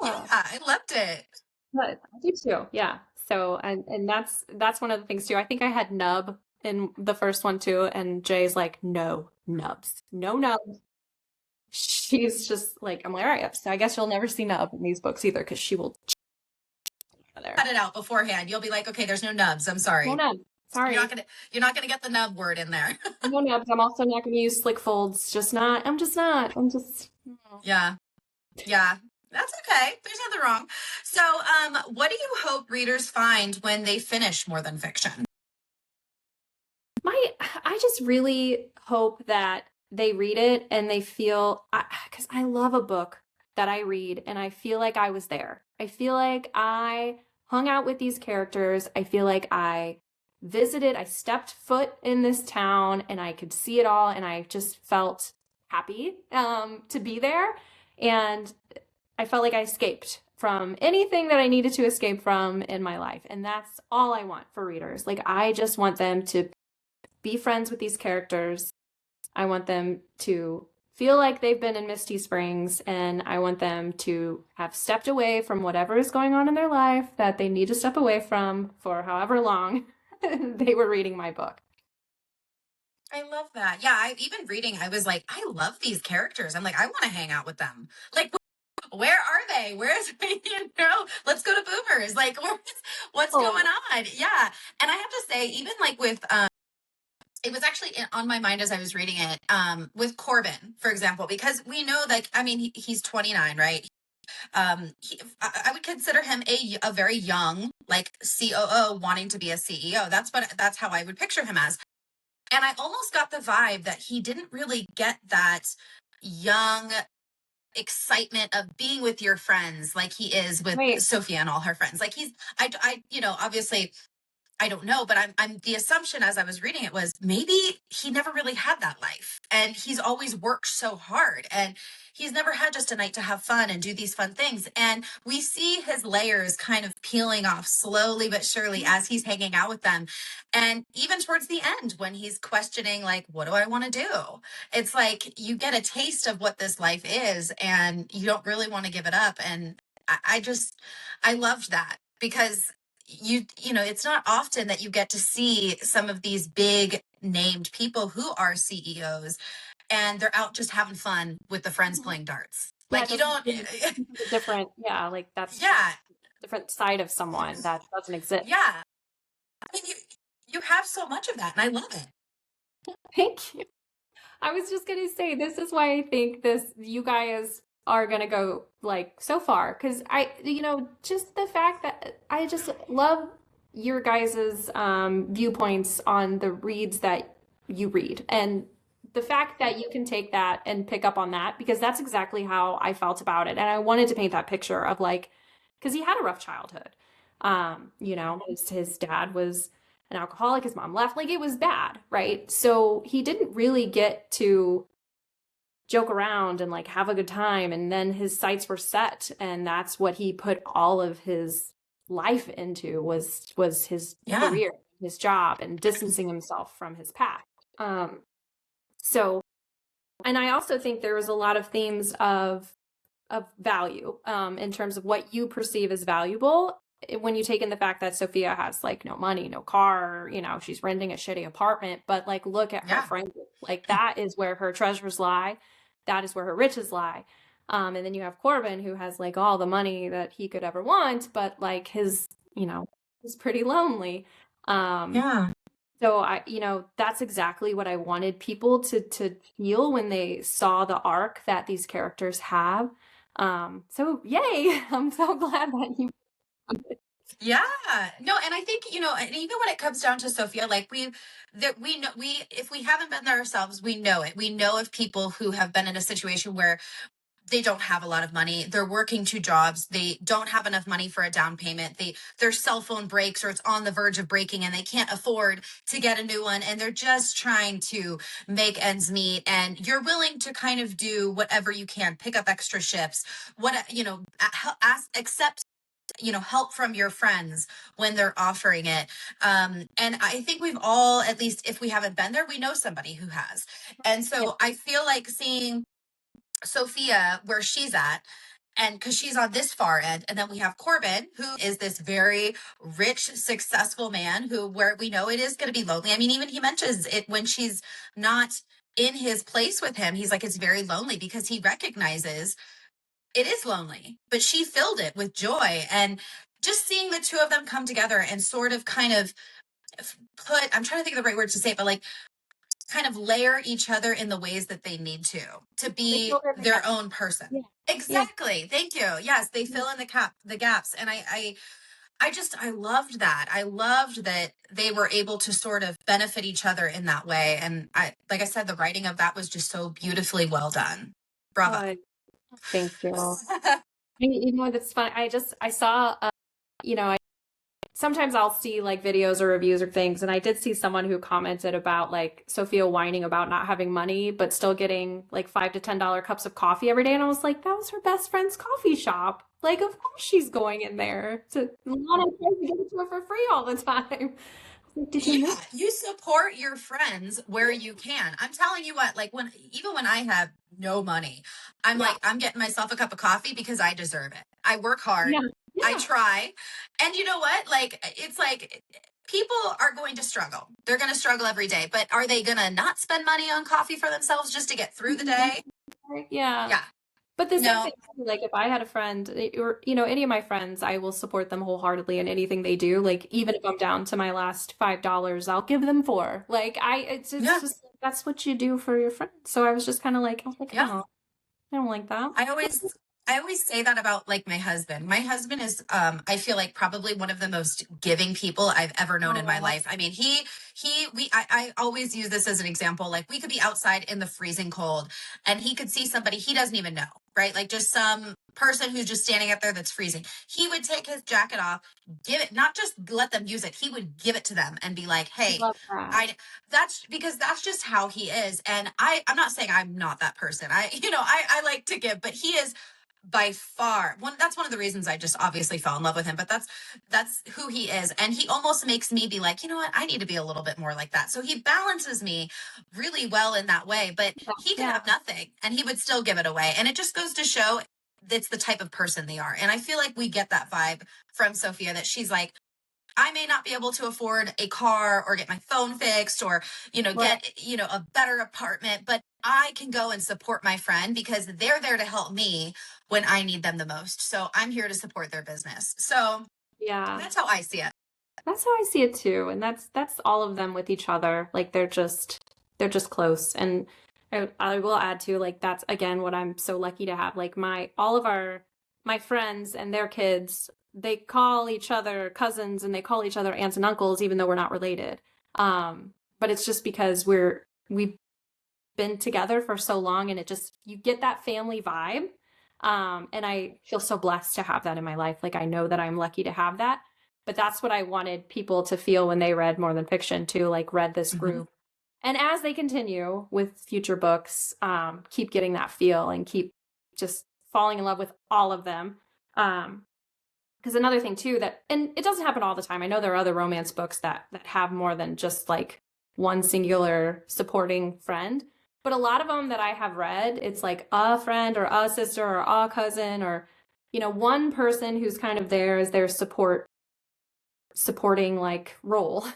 yeah, I loved it. But I do too. Yeah. So, and that's one of the things too. I think I had nub in the first one too, and Jay's like, no nubs, no nubs. She's just like, I'm like, all right, so I guess you'll never see nub in these books either because she will cut it out beforehand. You'll be like, okay, there's no nubs. I'm sorry. No nubs. Sorry. You're not gonna get the nub word in there. No nubs. I'm also not gonna use slick folds. I'm just Yeah. Yeah. That's okay. There's nothing wrong. So, what do you hope readers find when they finish More Than Fiction? I just really hope that they read it and they feel, because I love a book that I read and I feel like I was there. I feel like I hung out with these characters. I feel like I stepped foot in this town and I could see it all and I just felt happy to be there. And I felt like I escaped from anything that I needed to escape from in my life. And that's all I want for readers. Like, I just want them to be friends with these characters. I want them to feel like they've been in Misty Springs, and I want them to have stepped away from whatever is going on in their life that they need to step away from for however long they were reading my book. I love that. Yeah, even reading, I was like, I love these characters. I'm like, I want to hang out with them. Like, where are they? Where's, let's go to Boomers. Like, what's going on? Yeah. And I have to say, even like with, it was actually on my mind as I was reading it, with Corbin, for example, because we know, like, I mean, he's 29, right? I would consider him a very young, like, COO wanting to be a CEO. That's how I would picture him as. And I almost got the vibe that he didn't really get that young excitement of being with your friends like he is with Sophia and all her friends. Like I obviously I don't know, but I'm the assumption as I was reading it was maybe he never really had that life, and he's always worked so hard, and he's never had just a night to have fun and do these fun things. And we see his layers kind of peeling off slowly but surely as he's hanging out with them. And even towards the end, when he's questioning, like, what do I want to do? It's like you get a taste of what this life is, and you don't really want to give it up. And I loved that, because it's not often that you get to see some of these big named people who are CEOs and they're out just having fun with the friends playing darts. Yeah, Like you don't, a different, yeah, like that's yeah, different side of someone that doesn't exist. yeah. I mean, you have so much of that, and I love it. Thank you. I was just gonna say, this is why I think you guys are gonna go like so far. Cause just the fact that I just love your guys's viewpoints on the reads that you read. And the fact that you can take that and pick up on that, because that's exactly how I felt about it. And I wanted to paint that picture of like, because he had a rough childhood. His dad was an alcoholic, his mom left, like it was bad, right? So he didn't really get to joke around and like have a good time, and then his sights were set, and that's what he put all of his life into was his career, his job, and distancing himself from his past. So, and I also think there was a lot of themes of value in terms of what you perceive as valuable when you take in the fact that Sophia has like no money, no car, she's renting a shitty apartment, but like look at her friends, like that is where her treasures lie. That is where her riches lie. And then you have Corbin, who has like all the money that he could ever want, but like his, is pretty lonely. So that's exactly what I wanted people to feel when they saw the arc that these characters have. So yay! I'm so glad that you. Yeah, no, and I think, and even when it comes down to Sophia, like we know, if we haven't been there ourselves, we know it. We know of people who have been in a situation where they don't have a lot of money. They're working two jobs. They don't have enough money for a down payment. Their cell phone breaks or it's on the verge of breaking and they can't afford to get a new one. And they're just trying to make ends meet. And you're willing to kind of do whatever you can, pick up extra shifts, accept help from your friends when they're offering it. And I think we've all, at least if we haven't been there, we know somebody who has. And so I feel like seeing Sophia where she's at, and because she's on this far end, and then we have Corbin, who is this very rich, successful man where we know it is going to be lonely. I mean, even he mentions it when she's not in his place with him. He's like, it's very lonely, because he recognizes it is lonely, but she filled it with joy. And just seeing the two of them come together and sort of kind of I'm trying to think of the right words to say it, but like kind of layer each other in the ways that they need to be their own person. Yeah. Exactly. Yeah. Thank you. Yes, they fill in the gaps. And I loved that. I loved that they were able to sort of benefit each other in that way. And like I said, the writing of that was just so beautifully well done. Bravo. Thank you. That's fun. I saw, sometimes I'll see like videos or reviews or things, and I did see someone who commented about like Sophia whining about not having money, but still getting like $5 to $10 cups of coffee every day. And I was like, that was her best friend's coffee shop. Like, of course she's going in there to not trying to give it to her for free all the time. You support your friends where you can. I'm telling you what, like even when I have no money, I'm like, I'm getting myself a cup of coffee because I deserve it. I work hard. I try. And you know what? Like, it's like people are going to struggle. They're going to struggle every day, but are they going to not spend money on coffee for themselves just to get through the day? Yeah. But the same thing, like if I had a friend or, any of my friends, I will support them wholeheartedly in anything they do. Like, even if I'm down to my last $5, I'll give them $4. Like it's just, that's what you do for your friends. So I was just kind of like, oh, I don't like that. I always say that about like my husband. My husband is, I feel like probably one of the most giving people I've ever known in my life. I mean, I always use this as an example. Like, we could be outside in the freezing cold and he could see somebody he doesn't even know, right? Like just some person who's just standing up there that's freezing. He would take his jacket off, give it, not just let them use it. He would give it to them and be like, hey, that's because that's just how he is. And I'm not saying I'm not that person. I like to give, but he is by far that's one of the reasons I just obviously fell in love with him, but that's who he is. And he almost makes me be like, you know what, I need to be a little bit more like that. So he balances me really well in that way, but he could have nothing and he would still give it away. And it just goes to show it's the type of person they are. And I feel like we get that vibe from Sophia, that she's like, I may not be able to afford a car or get my phone fixed or, get, a better apartment, but I can go and support my friend because they're there to help me when I need them the most. So I'm here to support their business. So Yeah. that's how I see it. That's how I see it too. And that's all of them with each other. Like they're just close. And I will add to, like, that's again what I'm so lucky to have. Like all of my friends and their kids, they call each other cousins and they call each other aunts and uncles, even though we're not related. But it's just because we've been together for so long, and you get that family vibe. And I feel so blessed to have that in my life. Like, I know that I'm lucky to have that, but that's what I wanted people to feel when they read More Than Fiction too, like read this group. And as they continue with future books, keep getting that feel and keep just falling in love with all of them. Because another thing too, and it doesn't happen all the time. I know there are other romance books that have more than just like one singular supporting friend. But a lot of them that I have read, it's like a friend or a sister or a cousin, or, one person who's kind of there as their supporting like role.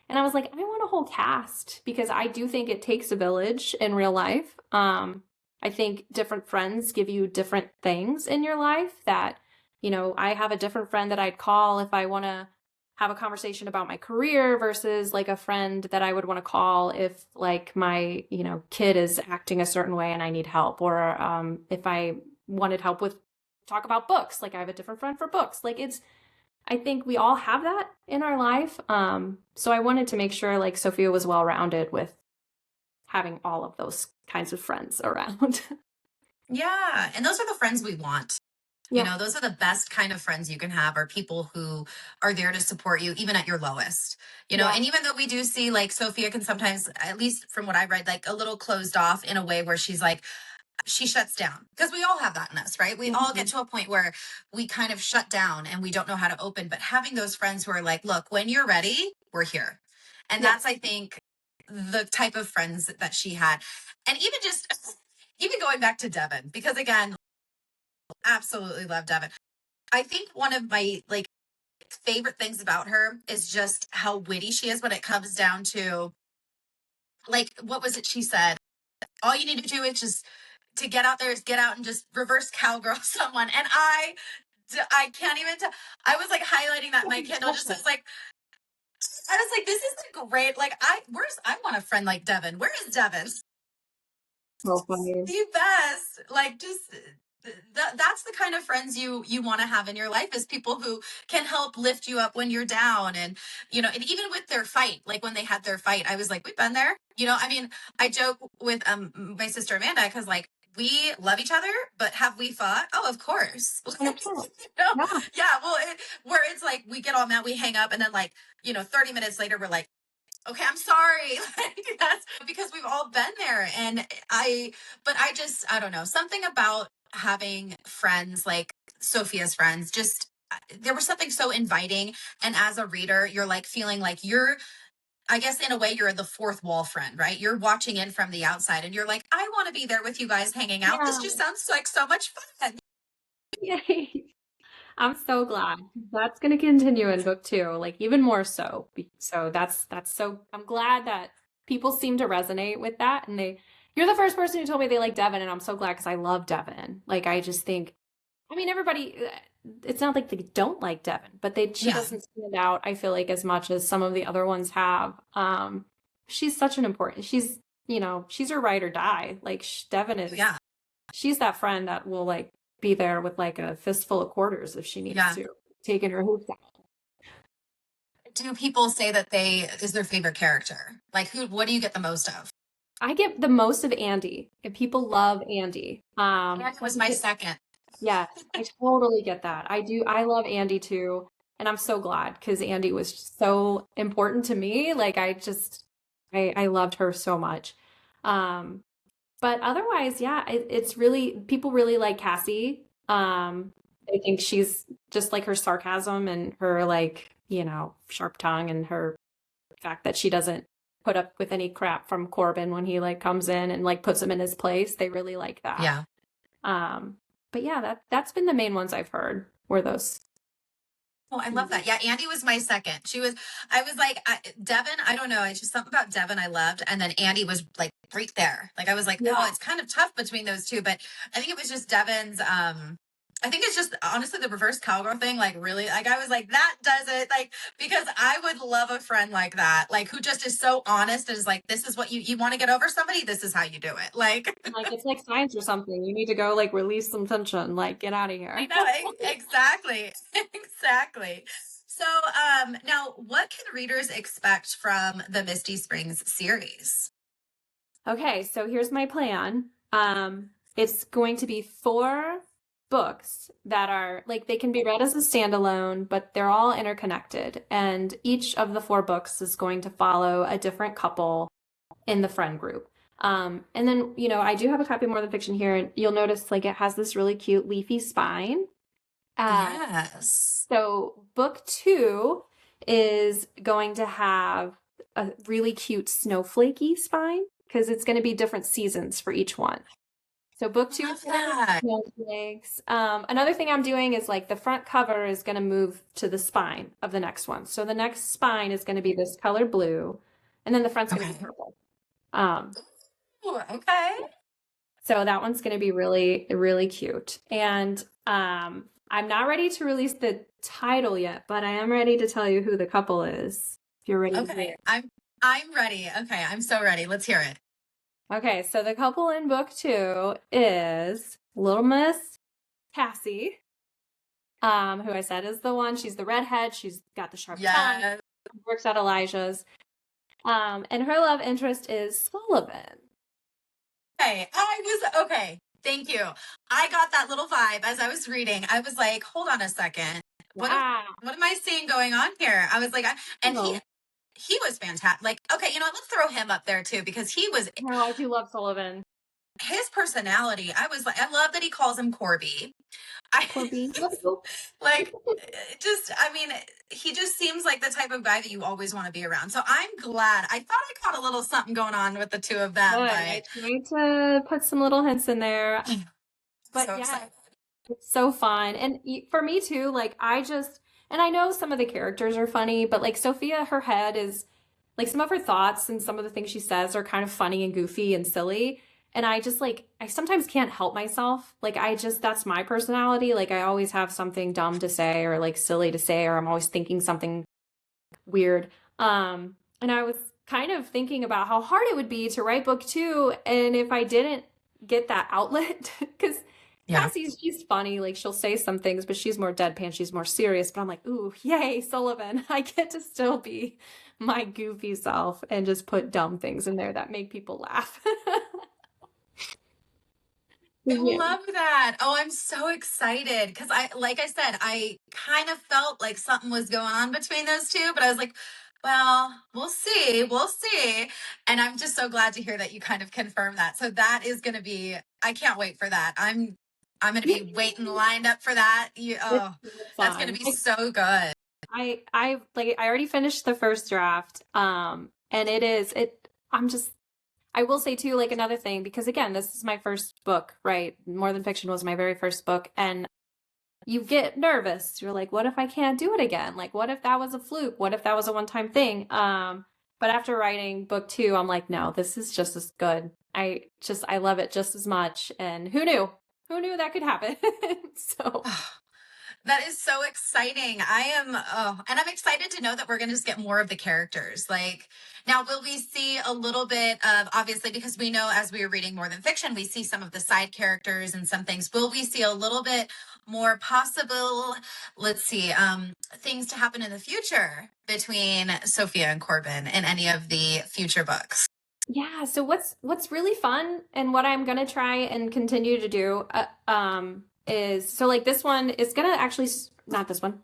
And I was like, I want a whole cast, because I do think it takes a village in real life. I think different friends give you different things in your life that, I have a different friend that I'd call if I want to have a conversation about my career versus like a friend that I would want to call if like my, kid is acting a certain way and I need help, or if I wanted help with talk about books, like I have a different friend for books. Like I think we all have that in our life. So I wanted to make sure like Sophia was well-rounded with having all of those kinds of friends around. Yeah. And those are the friends we want. Yeah. Those are the best kind of friends you can have, are people who are there to support you, even at your lowest, Yeah. and even though we do see like Sophia can sometimes, at least from what I read, like a little closed off in a way where she's like, she shuts down, because we all have that in us, right? We all get to a point where we kind of shut down and we don't know how to open, but having those friends who are like, look, when you're ready, we're here. And that's, I think, the type of friends that she had. And even going back to Devin, because again, absolutely love Devin. I think one of my like favorite things about her is just how witty she is when it comes down to, like, what was it she said? All you need to do is just to get out there is get out and just reverse cowgirl someone. And I can't even tell. I was like highlighting that in my Kindle. I was like, this is a great, like, I want a friend like Devin. Where is Devin? So funny. The best. Like, just that's the kind of friends you want to have in your life, is people who can help lift you up when you're down. And and even with their fight, like when they had their fight, I was like, we've been there. I mean, I joke with my sister Amanda, because like, we love each other, but have we fought? Oh, of course. Yeah. Yeah, well, where it's like we get all mad, we hang up, and then like 30 minutes later we're like, okay, I'm sorry. Like, that's because we've all been there. And I don't know, something about having friends like Sophia's friends, just there was something so inviting. And as a reader, you're like feeling like I guess in a way, you're the fourth wall friend, right? You're watching in from the outside and you're like, I want to be there with you guys hanging out. Yeah. This just sounds like so much fun. Yay. I'm so glad that's going to continue in book 2, like even more so. So that's so, I'm glad that people seem to resonate with that. And you're the first person who told me they like Devin, and I'm so glad, because I love Devin. Like, I just think, I mean, everybody, it's not like they don't like Devin, but she doesn't stand out, I feel like, as much as some of the other ones have. She's such an important, she's her ride or die. Like, Devin is, she's that friend that will like be there with like a fistful of quarters if she needs to, taking her hoops out. Do people say that is their favorite character? Like, what do you get the most of? I get the most of Andy, and people love Andy. That was my second. Yeah, I totally get that. I love Andy too. And I'm so glad, because Andy was so important to me. Like, I loved her so much. But otherwise, yeah, it's really, people really like Cassie. I think she's just like her sarcasm and her like, sharp tongue, and her fact that she doesn't put up with any crap from Corbin when he like comes in and like puts him in his place. They really like that. Yeah. But yeah, that's been the main ones I've heard, were those Oh, I love that. Yeah, Andy was my second. I was like, Devin, I don't know. It's just something about Devin I loved. And then Andy was like right there. Like I was like, oh, Yeah. it's kind of tough between those two. But I think it was just Devin's, I think it's just honestly the reverse cowgirl thing. Like really, like I was like, that does it. Like, because I would love a friend like that, like who just is so honest and is like, this is what you want to get over somebody. This is how you do it. Like, Like it's like science or something. You need to go like release some tension, like get out of I here. know, exactly. Exactly. So, now what can readers expect from the Misty Springs series? Okay, so here's my plan. It's going to be 4 books that are like they can be read as a standalone, but they're all interconnected. And each of the 4 books is going to follow a different couple in the friend group. And then, I do have a copy of More Than Fiction here, and you'll notice like it has this really cute leafy spine. Yes. So book 2 is going to have a really cute snowflakey spine because it's going to be different seasons for each one. So book 2 Love is going to have that. snowflakes. Another thing I'm doing is like the front cover is going to move to the spine of the next one. So the next spine is going to be this color blue, and then the front's going to be Okay. purple. Ooh, okay. So that one's going to be really, really cute. And I'm not ready to release the title yet, but I am ready to tell you who the couple is. If you're ready to hear Okay. it. I'm ready. Okay, I'm so ready. Let's hear it. Okay, so the couple in book 2 is Little Miss Cassie, who I said is the one. She's the redhead. She's got the sharp tongue. Yes. Works at Elijah's. And her love interest is Sullivan. Okay. Okay. Thank you. I got that little vibe as I was reading. I was like, hold on a second. What am I seeing going on here? I was like, and he was fantastic. Like, okay, let's throw him up there too, because No, I do love Sullivan. his personality. I was like, I love that he calls him Corby. Corby. Like, I mean, he just seems like the type of guy that you always want to be around. So I'm glad. I thought I caught a little something going on with the two of them. Good. But I tried to put some little hints in there. But so yeah, excited. it's so fun. And for me too, like and I know some of the characters are funny, but like Sophia, her head is like some of her thoughts and some of the things she says are kind of funny and goofy and silly. And I just like, I sometimes can't help myself. Like, that's my personality. Like, I always have something dumb to say or like silly to say, or I'm always thinking something weird. And I was kind of thinking about how hard it would be to write book 2. And if I didn't get that outlet, because she's funny. Like, she'll say some things, but she's more deadpan. She's more serious. But I'm like, ooh, yay, Sullivan. I get to still be my goofy self and just put dumb things in there that make people laugh. I love that. Oh, I'm so excited because like I said, I kind of felt like something was going on between those two, but I was like, well, we'll see. We'll see. And I'm just so glad to hear that you kind of confirmed that. So that is going to be, I can't wait for that. I'm going to be waiting lined up for that. That's going to be so good. I already finished the first draft. And I will say too, like another thing, because again, this is my first book, right? More Than Fiction was my very first book. And you get nervous. You're like, what if I can't do it again? Like, what if that was a fluke? What if that was a one-time thing? But after writing book 2, I'm like, no, this is just as good. I love it just as much. And who knew? Who knew that could happen? So that is so exciting. And I'm excited to know that we're going to just get more of the characters. Like, now, will we see a little bit of, obviously, because we know as we were reading More Than Fiction, we see some of the side characters and some things. Will we see a little bit more possible, things to happen in the future between Sophia and Corbin in any of the future books? Yeah. So what's really fun and what I'm going to try and continue to do, is so like this one is going to actually, not this one,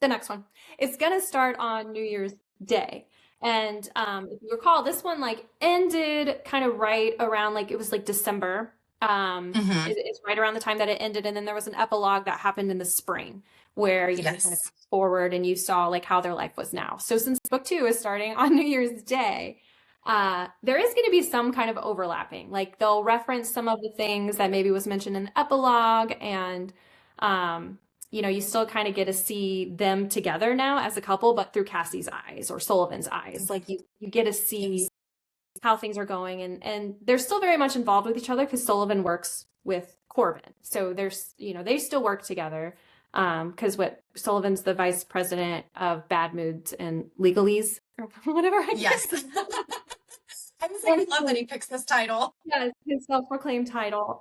the next one, it's going to start on New Year's Day. And if you recall, this one like ended kind of right around like it was like December. It's right around the time that it ended, and then there was an epilogue that happened in the spring where you kind of fast forward and you saw like how their life was now. So since book 2 is starting on New Year's Day, there is going to be some kind of overlapping. Like they'll reference some of the things that maybe was mentioned in the epilogue, and you still kind of get to see them together now as a couple, but through Cassie's eyes or Sullivan's eyes. Like you get to see how things are going, and they're still very much involved with each other because Sullivan works with Corbin. So there's, they still work together. Because Sullivan's the vice president of bad moods and legalese or whatever. I Yes. guess. I was like, I love that he picks this title. Yeah, his self-proclaimed title.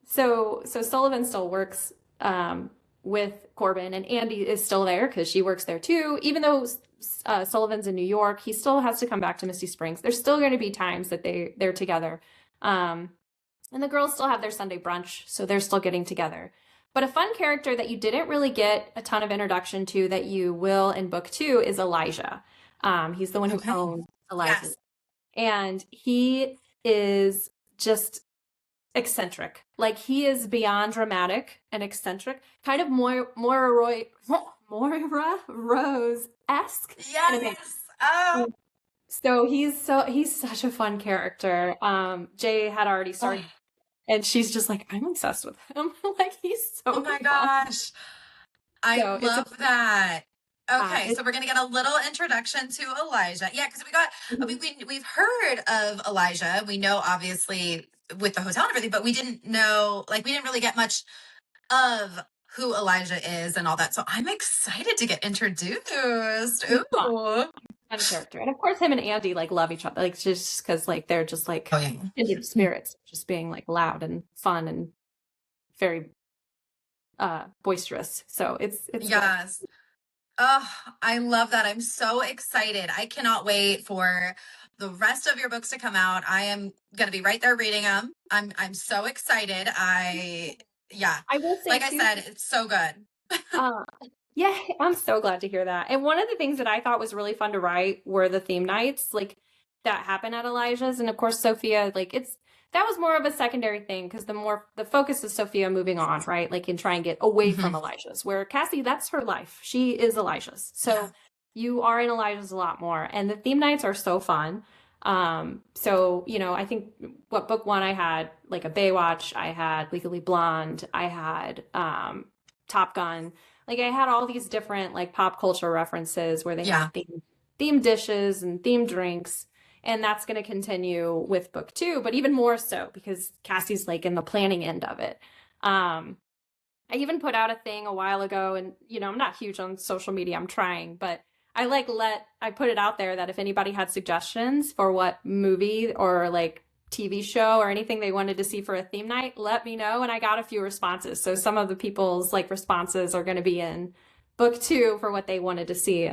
So Sullivan still works with Corbin, and Andy is still there because she works there too. Even though Sullivan's in New York, he still has to come back to Misty Springs. There's still going to be times that they're together. And the girls still have their Sunday brunch, so they're still getting together. But a fun character that you didn't really get a ton of introduction to that you will in book 2 is Elijah. He's the one who owns Elijah. Yes. And he is just eccentric. Like, he is beyond dramatic and eccentric, kind of Moira Rose-esque. Yes. Oh. So he's such a fun character. Jay had already started, and she's just like, I'm obsessed with him. Like, he's so Oh my fun. gosh. I love that. Okay, so we're gonna get a little introduction to Elijah. Yeah, because we've heard of Elijah. We know obviously with the hotel and everything, but we didn't know, like, we didn't really get much of who Elijah is and all that. So I'm excited to get introduced. Ooh. Fun character. And of course him and Andy like love each other, like, just because like they're just like kindred spirits, just being like loud and fun and very boisterous. So it's yes good. Oh, I love that. I'm so excited. I cannot wait for the rest of your books to come out. I am going to be right there reading them. I'm so excited. I will say, like I said, it's so good. Yeah, I'm so glad to hear that. And one of the things that I thought was really fun to write were the theme nights, like, that happen at Elijah's. And of course, Sophia, like, that was more of a secondary thing because the focus is Sophia moving on, right? Like, and try and get away from Elijah's, where Cassie, that's her life. She is Elijah's. So you are in Elijah's a lot more. And the theme nights are so fun. So, I think book 1, I had like a Baywatch, I had Legally Blonde, I had Top Gun. Like, I had all these different like pop culture references where they have themed dishes and themed drinks. And that's going to continue with book 2, but even more so because Cassie's like in the planning end of it. I even put out a thing a while ago, and I'm not huge on social media. I'm trying, but I put it out there that if anybody had suggestions for what movie or like TV show or anything they wanted to see for a theme night, let me know. And I got a few responses. So some of the people's like responses are going to be in book 2 for what they wanted to see.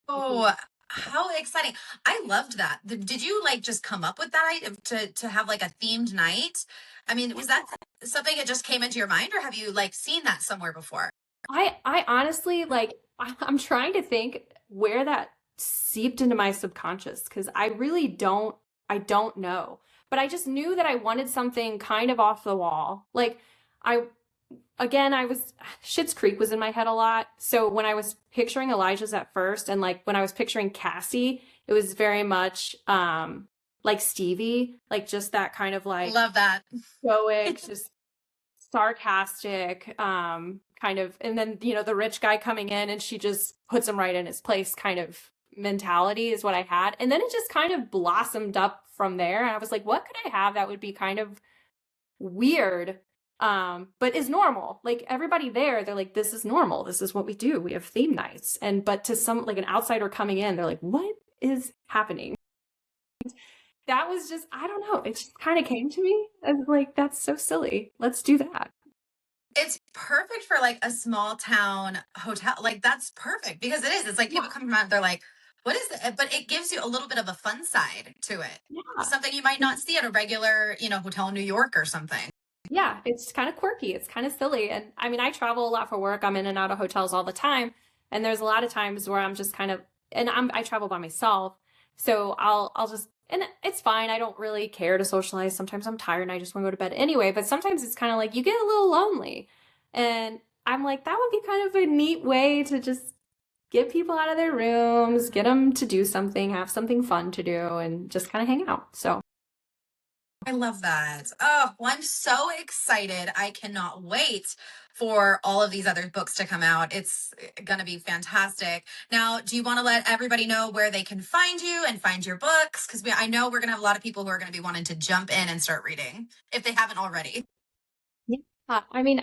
Oh, how exciting. I loved that. Did you like just come up with that idea to have like a themed night? I mean, was that something that just came into your mind, or have you like seen that somewhere before? I honestly, like, I'm trying to think where that seeped into my subconscious, because I really don't know. But I just knew that I wanted something kind of off the wall. Like, Schitt's Creek was in my head a lot. So when I was picturing Elijah's at first, and like when I was picturing Cassie, it was very much like Stevie, like just that kind of like, love that, stoic, just sarcastic, kind of, and then the rich guy coming in and she just puts him right in his place kind of mentality is what I had. And then it just kind of blossomed up from there. And I was like, what could I have that would be kind of weird, but is normal? Like, everybody there, they're like, this is normal. This is what we do. We have theme nights. But to some, like, an outsider coming in, they're like, what is happening? That was just, I don't know. It just kind of came to me. I was like, that's so silly. Let's do that. It's perfect for like a small town hotel. Like, that's perfect because it is. It's like people come from out, they're like, what is it? But it gives you a little bit of a fun side to it. Yeah. Something you might not see at a regular, hotel in New York or something. Yeah, it's kind of quirky. It's kind of silly. And I mean, I travel a lot for work. I'm in and out of hotels all the time. And there's a lot of times where I'm just kind of, and I travel by myself. So I'll just, and it's fine. I don't really care to socialize. Sometimes I'm tired and I just want to go to bed anyway. But sometimes it's kind of like you get a little lonely. And I'm like, that would be kind of a neat way to just get people out of their rooms, get them to do something, have something fun to do, and just kind of hang out. So I love that. Oh, well, I'm so excited. I cannot wait for all of these other books to come out. It's going to be fantastic. Now, do you want to let everybody know where they can find you and find your books? Because I know we're going to have a lot of people who are going to be wanting to jump in and start reading if they haven't already. Yeah. I mean,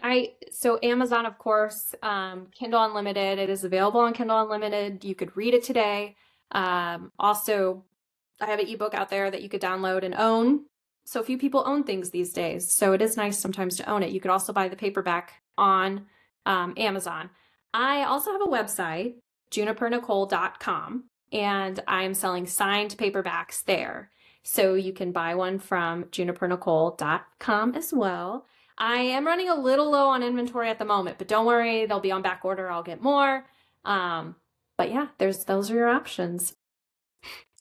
so Amazon, of course, Kindle Unlimited, it is available on Kindle Unlimited. You could read it today. Also, I have an ebook out there that you could download and own. So few people own things these days. So it is nice sometimes to own it. You could also buy the paperback on Amazon. I also have a website, junipernicole.com, and I'm selling signed paperbacks there. So you can buy one from junipernicole.com as well. I am running a little low on inventory at the moment, but don't worry, they'll be on back order. I'll get more. But yeah, those are your options.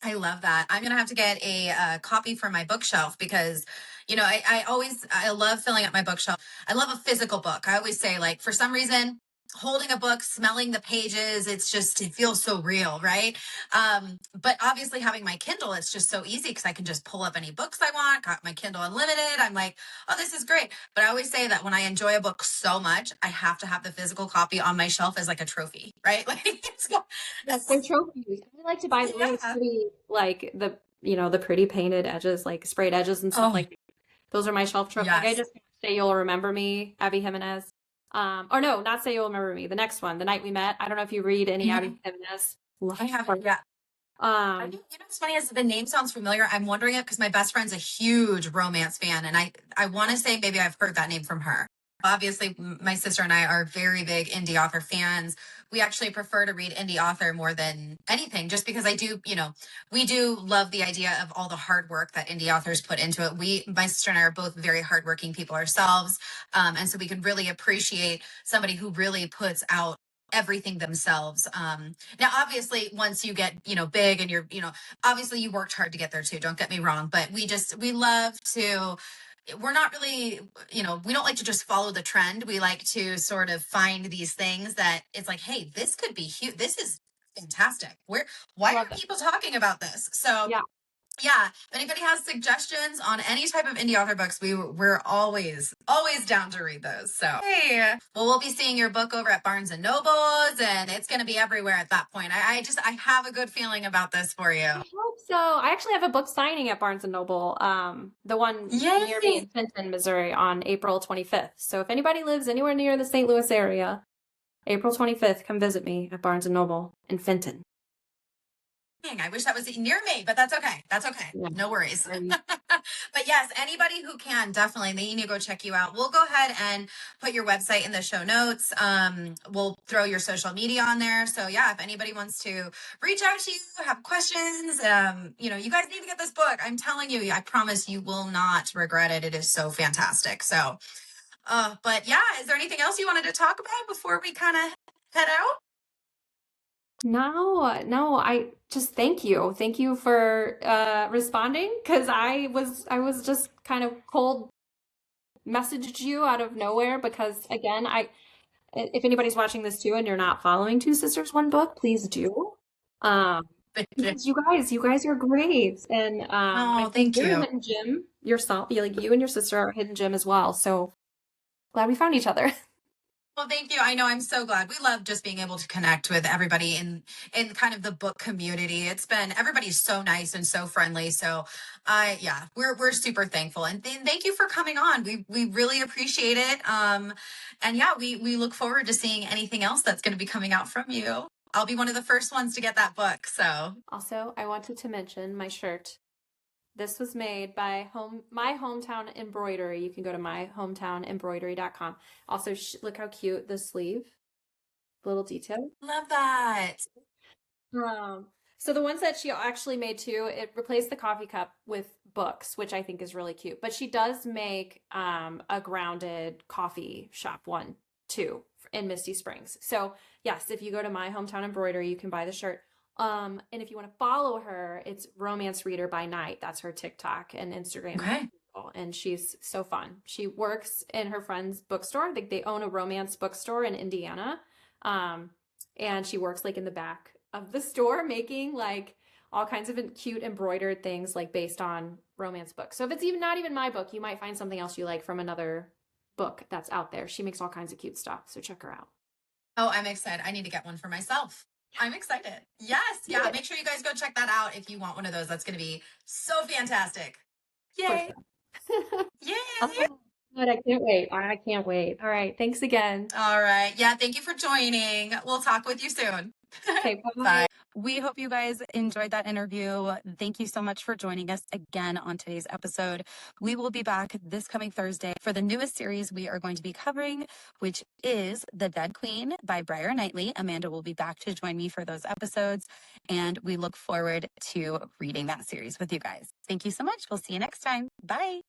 I love that. I'm going to have to get a copy for my bookshelf because, I love filling up my bookshelf. I love a physical book. I always say, like, for some reason, holding a book, smelling the pages, it feels so real, right? But obviously having my Kindle, it's just so easy because I can just pull up any books I want, got my Kindle Unlimited. I'm like, oh, this is great. But I always say that when I enjoy a book so much, I have to have the physical copy on my shelf as like a trophy, right? Like, Yes, they're trophies. I like to buy the really yeah. pretty, like the pretty painted edges, like sprayed edges and stuff Oh, like that. Those are my shelf trophies. Like I yes. just Say You'll Remember Me, Abby Jimenez. Or no, not Say You'll Remember Me. The next one, The Night We Met. I don't know if you read any Mhm. Abby Jimenez. I Love have, her. yeah. Um, What's funny is the name sounds familiar. I'm wondering it because my best friend's a huge romance fan, and I want to say maybe I've heard that name from her. Obviously, my sister and I are very big indie author fans. We actually prefer to read indie author more than anything, just because we do love the idea of all the hard work that indie authors put into it. My sister and I are both very hardworking people ourselves, and so we can really appreciate somebody who really puts out everything themselves. Now, obviously, once you get, big and obviously you worked hard to get there too. Don't get me wrong, but we love to, we're not really, we don't like to just follow the trend. We like to sort of find these things that it's like, hey, this could be huge. This is fantastic. I Why love are that. people talking about this? So Yeah. yeah, if anybody has suggestions on any type of indie author books, we're always down to read those. So hey, well, we'll be seeing your book over at Barnes and Nobles, and it's going to be everywhere at that point. I have a good feeling about this for you. I hope so. I actually have a book signing at Barnes and Noble, the one near me Yay! in Fenton, Missouri on April 25th. So if anybody lives anywhere near the St. Louis area, April 25th, come visit me at Barnes and Noble in Fenton. Dang, I wish that was near me, but that's okay. That's okay. Yeah. No worries. But yes, anybody who can, definitely, they need to go check you out. We'll go ahead and put your website in the show notes. We'll throw your social media on there. So yeah, if anybody wants to reach out to you, have questions, you guys need to get this book. I'm telling you, I promise you will not regret it. It is so fantastic. So, but yeah, is there anything else you wanted to talk about before we kind of head out? No, I just thank you. Thank you for responding because I was just kind of cold messaged you out of nowhere because again, if anybody's watching this too and you're not following Two Sisters One Book, please do. Um because you guys are great. And I Oh, think thank you're a you. hidden gem yourself. Like you and your sister are a hidden gem as well. So glad we found each other. Well, thank you. I know, I'm so glad. We love just being able to connect with everybody in kind of the book community. Everybody's so nice and so friendly. So, yeah, we're super thankful, and thank you for coming on. We really appreciate it. And yeah, we look forward to seeing anything else that's going to be coming out from you. I'll be one of the first ones to get that book. So, Also, I wanted to mention my shirt. This was made by My Hometown Embroidery. You can go to myhometownembroidery.com. Also, look how cute the sleeve, little detail. love that. Um, so the ones that she actually made too, it replaced the coffee cup with books, which I think is really cute. But she does make a grounded coffee shop one too in Misty Springs. So yes, if you go to My Hometown Embroidery, you can buy the shirt. And if you want to follow her, it's Romance Reader by Night. That's her TikTok and Instagram. Okay. And she's so fun. She works in her friend's bookstore. They own a romance bookstore in Indiana. And she works like in the back of the store making like all kinds of cute embroidered things like based on romance book. So if it's not even my book, you might find something else you like from another book that's out there. She makes all kinds of cute stuff, so check her out. Oh, I'm excited. I need to get one for myself. I'm excited. Yes. Yeah. Make sure you guys go check that out if you want one of those. That's going to be so fantastic. Yay. Yay. Oh, God, I can't wait. I can't wait. All right. Thanks again. All right. Yeah. Thank you for joining. We'll talk with you soon. Okay. Bye. Bye. We hope you guys enjoyed that interview. Thank you so much for joining us again on today's episode. We will be back this coming Thursday for the newest series we are going to be covering, which is The Dead Queen by Briar Knightley. Amanda will be back to join me for those episodes, and we look forward to reading that series with you guys. Thank you so much. We'll see you next time. Bye.